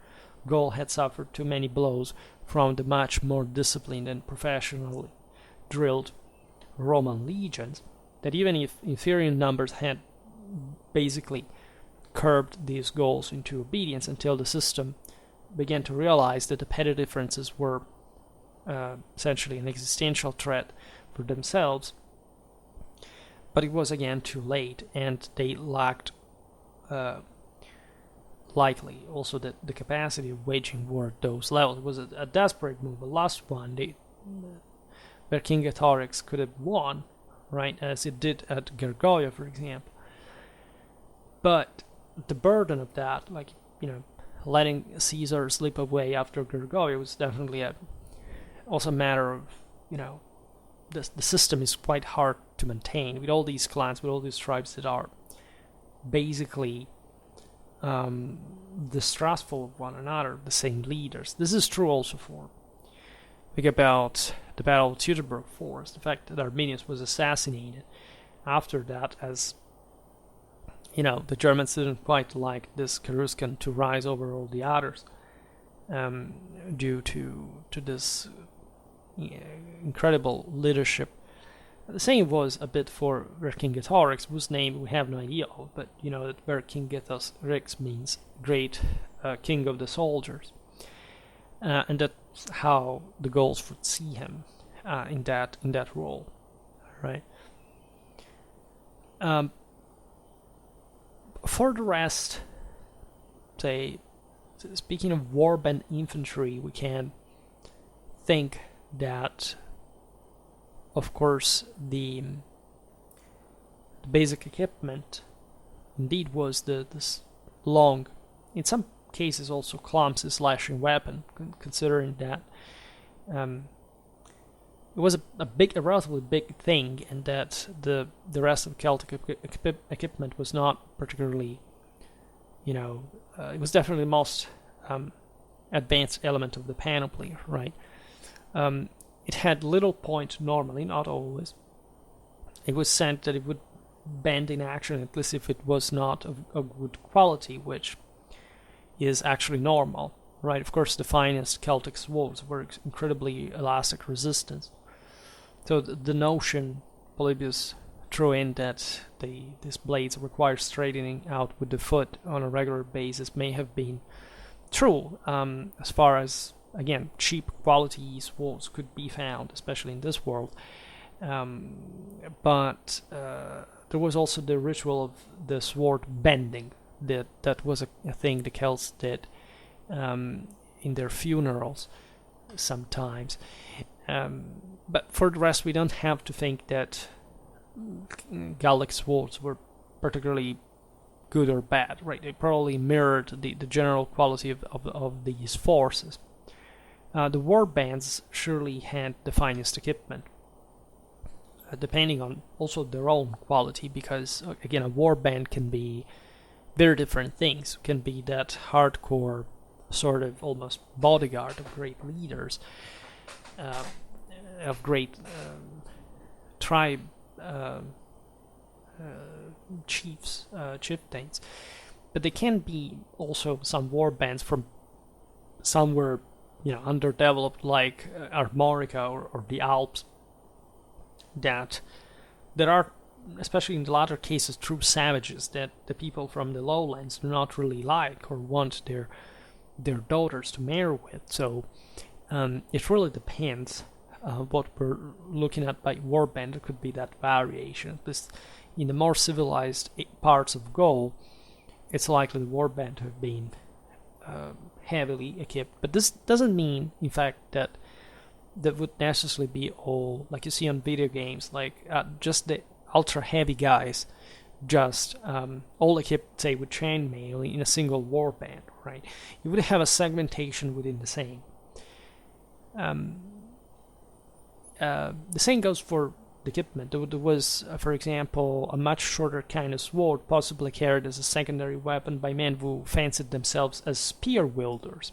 Gaul had suffered too many blows from the much more disciplined and professionally drilled Roman legions, that even if inferior numbers had basically curbed these Gauls into obedience until the system began to realize that the petty differences were essentially an existential threat for themselves. But it was again too late, and they lacked likely also the capacity of waging war at those levels. It was a desperate move, a last one, where Vercingetorix could have won, right, as it did at Gergovia, for example. But the burden of that, letting Caesar slip away after Gergovia, was definitely also a matter of, the system is quite hard to maintain, with all these clans, with all these tribes that are basically distrustful of one another, the same leaders. This is true also for, think about the Battle of Teutoburg Forest, the fact that Arminius was assassinated after that, as the Germans didn't quite like this Cheruscan to rise over all the others, due to this incredible leadership. The same was a bit for Vercingetorix, whose name we have no idea of, but that Vercingetorix means great king of the soldiers, and that's how the Gauls would see him in that role, right? For the rest, speaking of warband infantry, we can think that, of course, the basic equipment indeed was this long, in some cases also clumsy slashing weapon, considering that it was a relatively big thing, and that the rest of Celtic equipment was not particularly, it was definitely the most advanced element of the panoply, right? It had little point normally, not always. It was said that it would bend in action, at least if it was not of good quality, which is actually normal, right? Of course, the finest Celtic swords were incredibly elastic resistance. So the notion Polybius threw in that these blades require straightening out with the foot on a regular basis may have been true, as far as, again, cheap quality swords could be found, especially in this world. But there was also the ritual of the sword bending. That was a thing the Celts did in their funerals sometimes. But for the rest, we don't have to think that Gallic swords were particularly good or bad, right? They probably mirrored the general quality of these forces. The warbands surely had the finest equipment, depending on also their own quality, because, again, a warband can be very different things. It can be that hardcore sort of almost bodyguard of great leaders, of great tribe chieftains, but they can be also some warbands from somewhere underdeveloped, like Armorica or the Alps, that are, especially in the latter cases, true savages that the people from the lowlands do not really like or want their daughters to marry with. So it really depends what we're looking at by warband. It could be that variation. At least in the more civilized parts of Gaul, it's likely the warband to have been heavily equipped. But this doesn't mean, in fact, that would necessarily be all, like you see on video games, like just the ultra heavy guys, just all equipped, say, with chainmail in a single warband, right? You would have a segmentation within the same. The same goes for the equipment. There was, for example, a much shorter kind of sword, possibly carried as a secondary weapon by men who fancied themselves as spear wielders.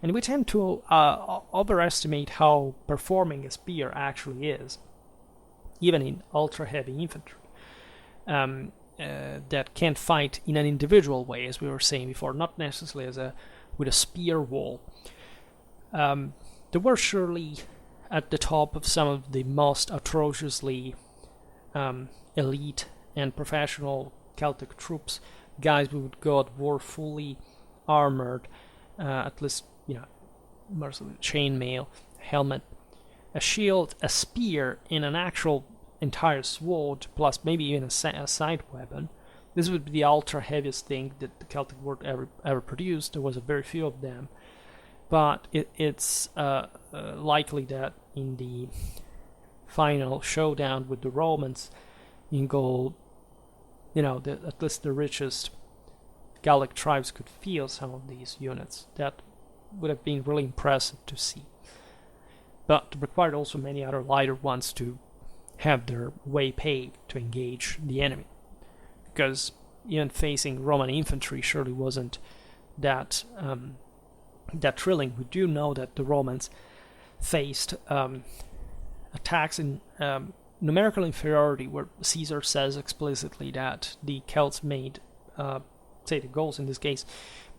And we tend to overestimate how performing a spear actually is, even in ultra-heavy infantry, that can fight in an individual way, as we were saying before, not necessarily with a spear wall. There were surely at the top of some of the most atrociously elite and professional Celtic troops, guys who would go at war fully armored, at least, chainmail, helmet, a shield, a spear, and an actual entire sword, plus maybe even a side weapon. This would be the ultra heaviest thing that the Celtic world ever produced. There was a very few of them, but it's likely that in the final showdown with the Romans in Gaul, at least the richest Gallic tribes could feel some of these units. That would have been really impressive to see. But it required also many other lighter ones to have their way paved to engage the enemy. Because even facing Roman infantry surely wasn't that thrilling. We do know that the Romans faced attacks in numerical inferiority, where Caesar says explicitly that the Celts made, say the Gauls in this case,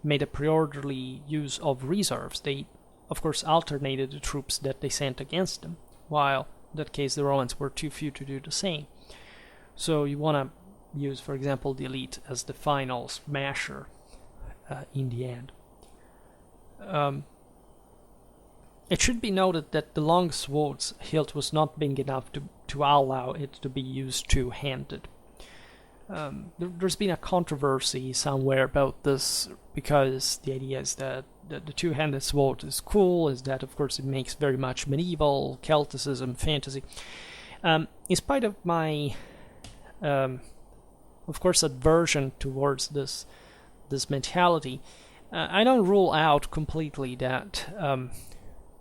made a priority use of reserves. They, of course, alternated the troops that they sent against them, while in that case the Romans were too few to do the same. So you want to use, for example, the elite as the final smasher in the end. It should be noted that the long sword's hilt was not big enough to allow it to be used two-handed. There's been a controversy somewhere about this, because the idea is that the two-handed sword is cool, is that of course it makes very much medieval, Celticism, fantasy. In spite of my, of course, aversion towards this mentality, I don't rule out completely that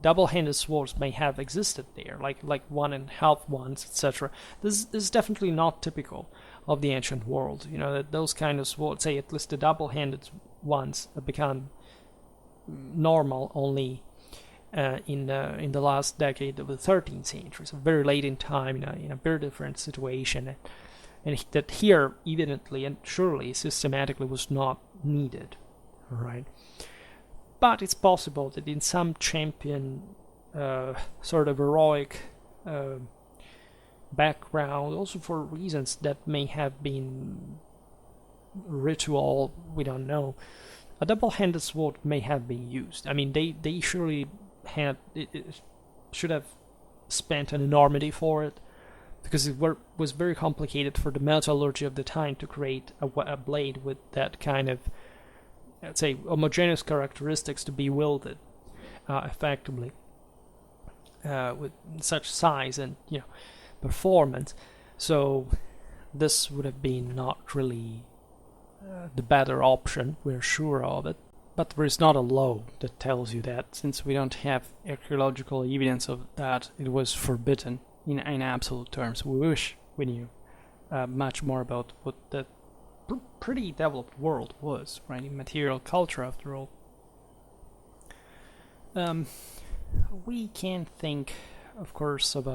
double-handed swords may have existed there, like 1.5 ones, etc. This is definitely not typical of the ancient world. You know, that those kind of swords, say at least the double-handed ones, have become normal only in the last decade of the 13th century, so very late in time, in a very different situation, and that here evidently and surely systematically was not needed, right? But it's possible that in some champion sort of heroic background, also for reasons that may have been ritual, we don't know, a double-handed sword may have been used. I mean, they surely had it should have spent an enormity for it, because it was very complicated for the metallurgy of the time to create a blade with that kind of, let's say, homogeneous characteristics to be wielded effectively with such size and performance. So this would have been not really the better option, we're sure of it. But there is not a law that tells you that, since we don't have archaeological evidence of that, it was forbidden in absolute terms. We wish we knew much more about what that pretty developed world was, right? In material culture, after all. We can think, of course, of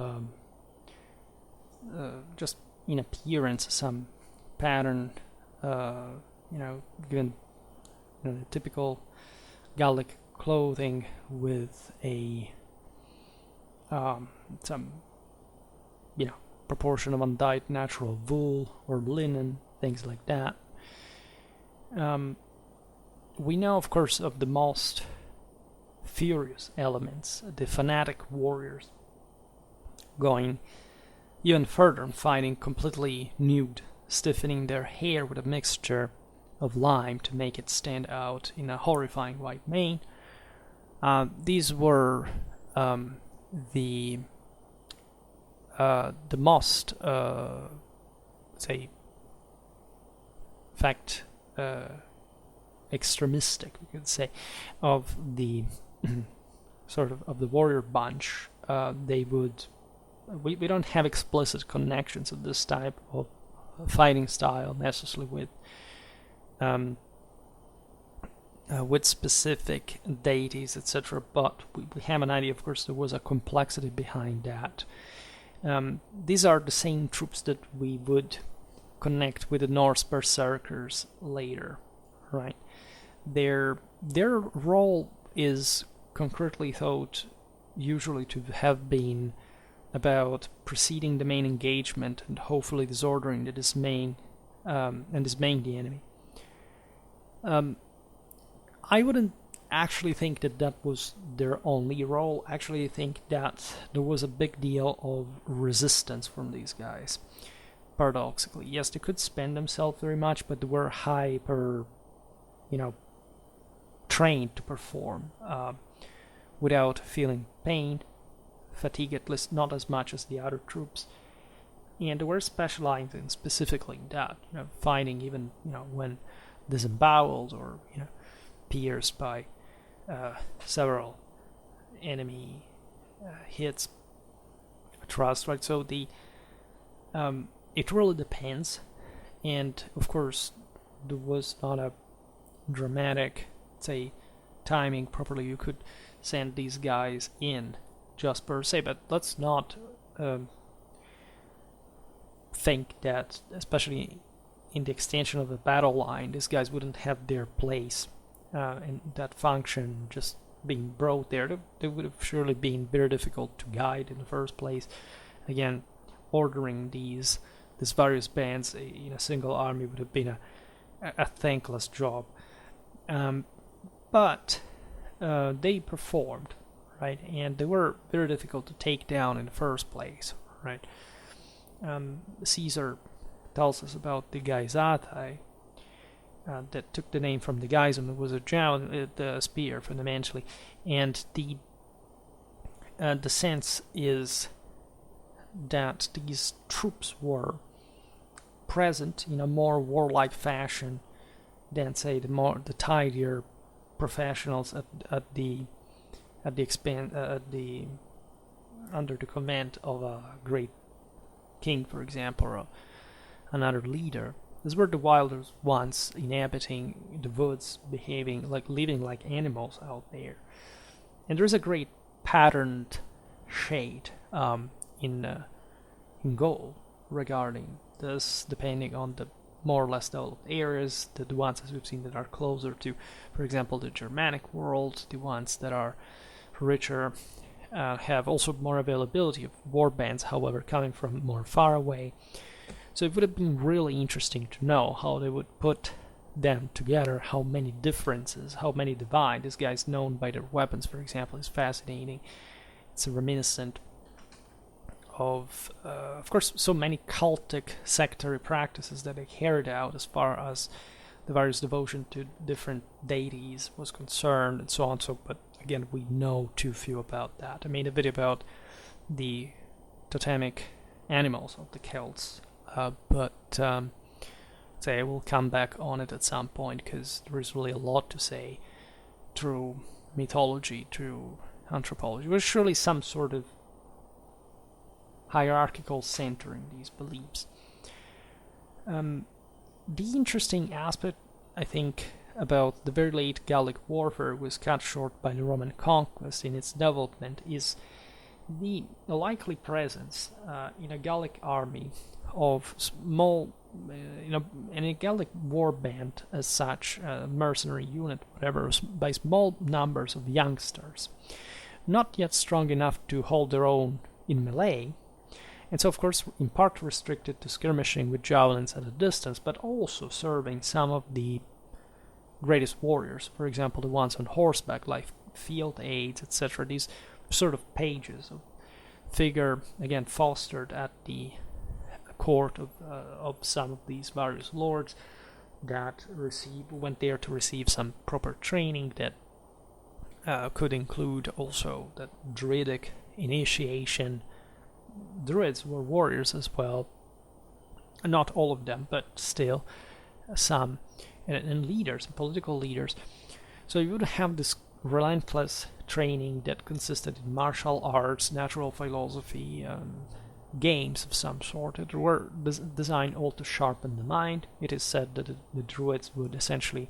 just in appearance some pattern, given the typical Gallic clothing with a some proportion of undyed natural wool or linen, things like that. We know, of course, of the most furious elements, the fanatic warriors, going even further and fighting completely nude, stiffening their hair with a mixture of lime to make it stand out in a horrifying white mane. These were the most, say, fact extremistic, we could say, of the sort of the warrior bunch. They would, we don't have explicit connections of this type of fighting style necessarily with specific deities, etc. But we have an idea, of course, there was a complexity behind that. These are the same troops that we would connect with the Norse berserkers later, right? Their role is concretely thought usually to have been about preceding the main engagement and hopefully disordering the dismaying the enemy. I wouldn't actually think that was their only role. Actually, I think that there was a big deal of resistance from these guys. Paradoxically, yes, they could spend themselves very much, but they were hyper, trained to perform without feeling pain, fatigue, at least not as much as the other troops. And they were specializing specifically in that, fighting even when disemboweled or pierced by several enemy hits, thrust, right? So the It really depends, and of course, there was not a dramatic, say, timing properly. You could send these guys in just per se, but let's not think that, especially in the extension of the battle line, these guys wouldn't have their place and that function just being brought there. They would have surely been very difficult to guide in the first place. Again, ordering these various bands in a single army would have been a thankless job. But they performed, right? And they were very difficult to take down in the first place, right? Caesar tells us about the Gaesatai that took the name from the Geisum. It was a javelin, the spear, fundamentally, and the sense is that these troops were present in a more warlike fashion than, say, the tidier professionals under the command of a great king, for example, or another leader. These were the wilder ones inhabiting the woods, living like animals out there. And there's a great patterned shade in Gaul regarding this, depending on the more or less developed areas, the ones, as we've seen, that are closer to, for example, the Germanic world, the ones that are richer, have also more availability of war bands, however, coming from more far away. So it would have been really interesting to know how they would put them together, how many differences, how many divide. This guy's known by their weapons, for example, is fascinating. It's reminiscent of course, so many cultic sectary practices that they carried out as far as the various devotion to different deities was concerned, and so on. So, but again, we know too few about that. I made a video about the totemic animals of the Celts, but say I will come back on it at some point, because there is really a lot to say through mythology, through anthropology. There's surely some sort of hierarchical center in these beliefs. The interesting aspect, I think, about the very late Gallic warfare was cut short by the Roman conquest in its development is the likely presence in a Gallic army of small, in a Gallic warband as such, mercenary unit, whatever, by small numbers of youngsters, not yet strong enough to hold their own in melee, and so of course in part restricted to skirmishing with javelins at a distance, but also serving some of the greatest warriors, for example the ones on horseback, like field aides, etc. These sort of pages of figure, again fostered at the court of some of these various lords that went there to receive some proper training that could include also that druidic initiation. Druids were warriors as well, not all of them, but still some, and leaders, political leaders. So you would have this relentless training that consisted in martial arts, natural philosophy, games of some sort that were designed all to sharpen the mind. It is said that the Druids would essentially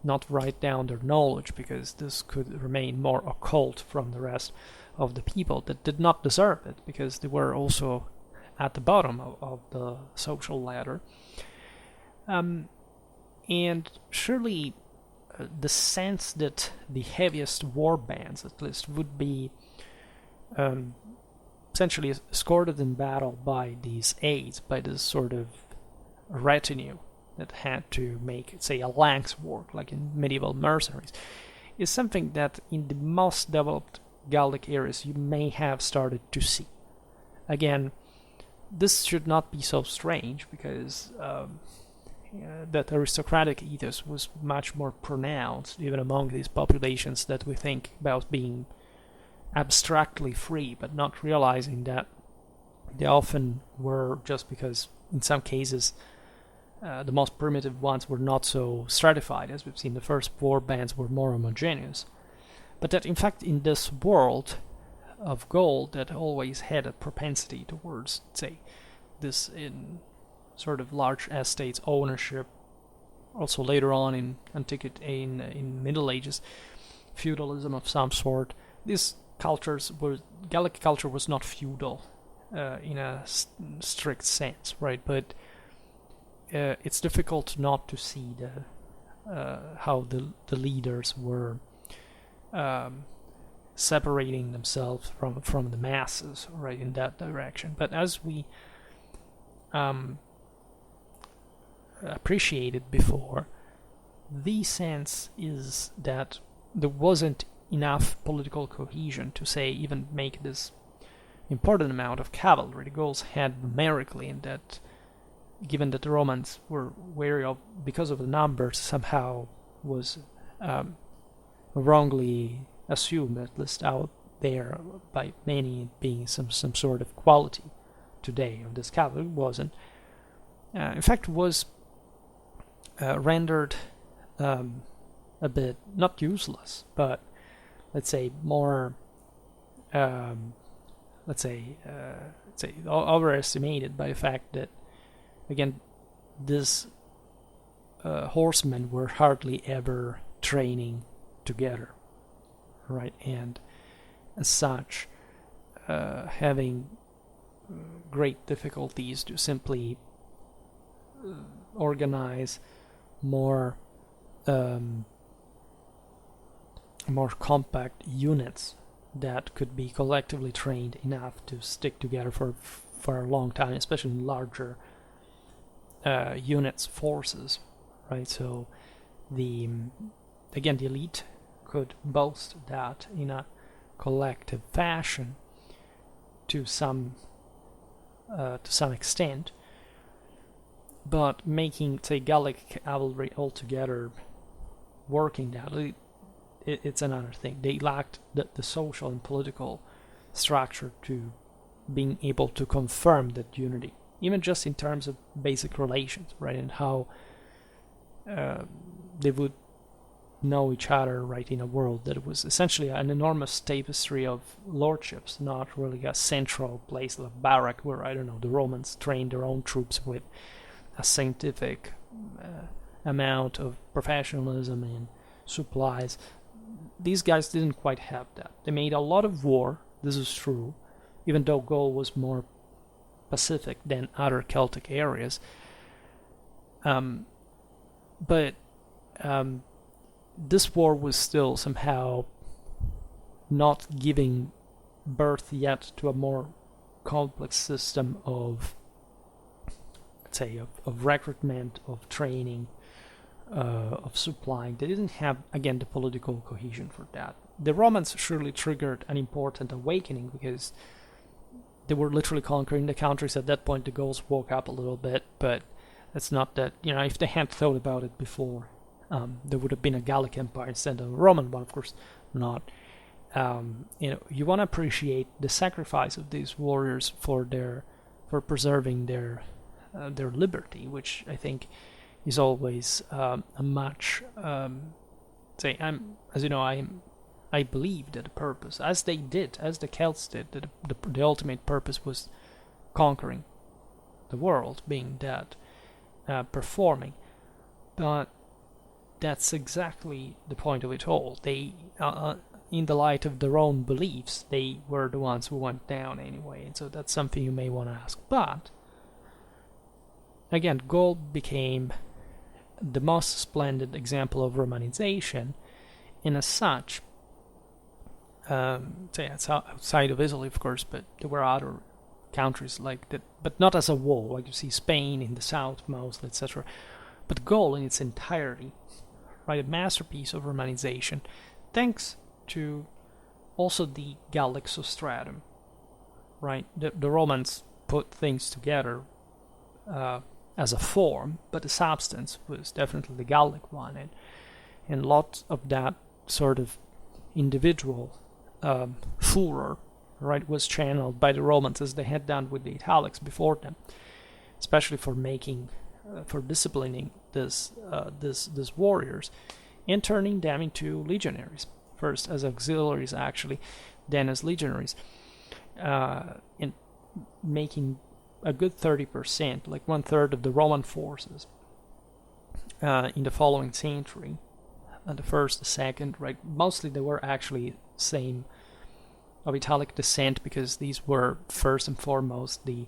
not write down their knowledge, because this could remain more occult from the rest of the people that did not deserve it, because they were also at the bottom of the social ladder. And surely the sense that the heaviest war bands, at least, would be essentially escorted in battle by these aides, by this sort of retinue that had to make, say, a lance work, like in medieval mercenaries, is something that in the most developed Gallic areas you may have started to see. Again, this should not be so strange, because that aristocratic ethos was much more pronounced even among these populations that we think about being abstractly free, but not realizing that they often were, just because in some cases the most primitive ones were not so stratified. As we've seen, the first war bands were more homogeneous, but that in fact in this world of Gaul that always had a propensity towards, say, this in sort of large estates ownership. Also later on in antiquity, in Middle Ages, feudalism of some sort. These cultures were Gallic culture was not feudal in a strict sense, right? But it's difficult not to see how the leaders were separating themselves from the masses, right, in that direction. But as we appreciated before, the sense is that there wasn't enough political cohesion to say even make this important amount of cavalry. The Gauls had numerically, and that given that the Romans were wary of, because of the numbers, somehow was wrongly assumed, at least out there by many, being some sort of quality today of this cavalry. Wasn't. In fact, was rendered a bit, not useless, but let's say more, let's say overestimated by the fact that, again, these horsemen were hardly ever training together, right? And as such, having great difficulties to simply organize more compact units that could be collectively trained enough to stick together for a long time, especially in larger units, forces, right? So the elite could boast that in a collective fashion to some extent, but making, say, Gallic cavalry altogether working that, it's another thing. They lacked the social and political structure to being able to confirm that unity, even just in terms of basic relations, right, and how they would know each other, right, in a world that was essentially an enormous tapestry of lordships, not really a central place like a barrack where, I don't know, the Romans trained their own troops with a scientific amount of professionalism and supplies. These guys didn't quite have that. They made a lot of war, this is true, even though Gaul was more Pacific than other Celtic areas. But this war was still somehow not giving birth yet to a more complex system of, let's say, of recruitment, of training, of supplying. They didn't have, again, the political cohesion for that. The Romans surely triggered an important awakening because they were literally conquering the countries. At that point, the Gauls woke up a little bit, but it's not that, if they had thought about it before, there would have been a Gallic empire instead of a Roman one, of course not. You want to appreciate the sacrifice of these warriors for preserving their liberty, which I think is always a much I believe that the purpose, as the Celts did, that the ultimate purpose was conquering the world, being that performing. But that's exactly the point of it all. They, in the light of their own beliefs, they were the ones who went down anyway, and so that's something you may want to ask. But again, Gaul became the most splendid example of Romanization, and as such, outside of Italy, of course, but there were other countries like that, but not as a whole, like you see Spain in the south mostly, etc. But Gaul in its entirety, right, a masterpiece of Romanization, thanks to also the Gallic substratum, right? The Romans put things together as a form, but the substance was definitely the Gallic one, and lots of that sort of individual furor, right, was channeled by the Romans as they had done with the Italics before them, especially for making, for disciplining these warriors and turning them into legionaries, first as auxiliaries actually, then as legionaries, and making a good 30%, like 1/3 of the Roman forces in the following century, the first, the second, right? Mostly they were actually same of Italic descent, because these were first and foremost the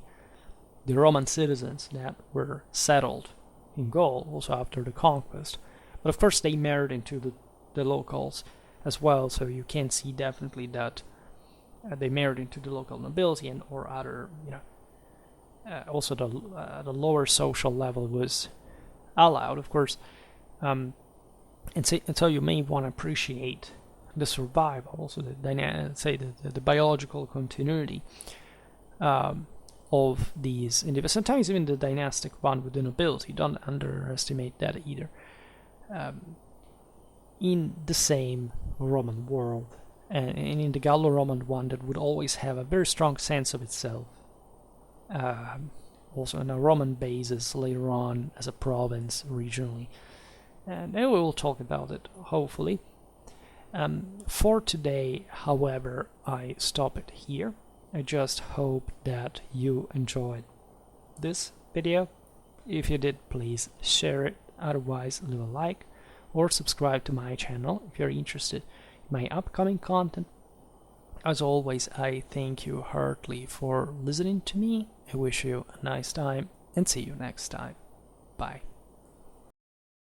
Roman citizens that were settled in Gaul, also after the conquest. But of course they married into the locals as well, so you can see definitely that they married into the local nobility and or other, also the lower social level was allowed, of course. And so you may want to appreciate the survival, also the biological continuity of these individuals. Sometimes even the dynastic one with the nobility. Don't underestimate that either. In the same Roman world, and in the Gallo-Roman one, that would always have a very strong sense of itself. Also on a Roman basis later on as a province regionally. And we will talk about it, hopefully. For today, however, I stop it here. I just hope that you enjoyed this video. If you did, please share it. Otherwise, leave a like or subscribe to my channel if you're interested in my upcoming content. As always, I thank you heartily for listening to me. I wish you a nice time and see you next time. Bye.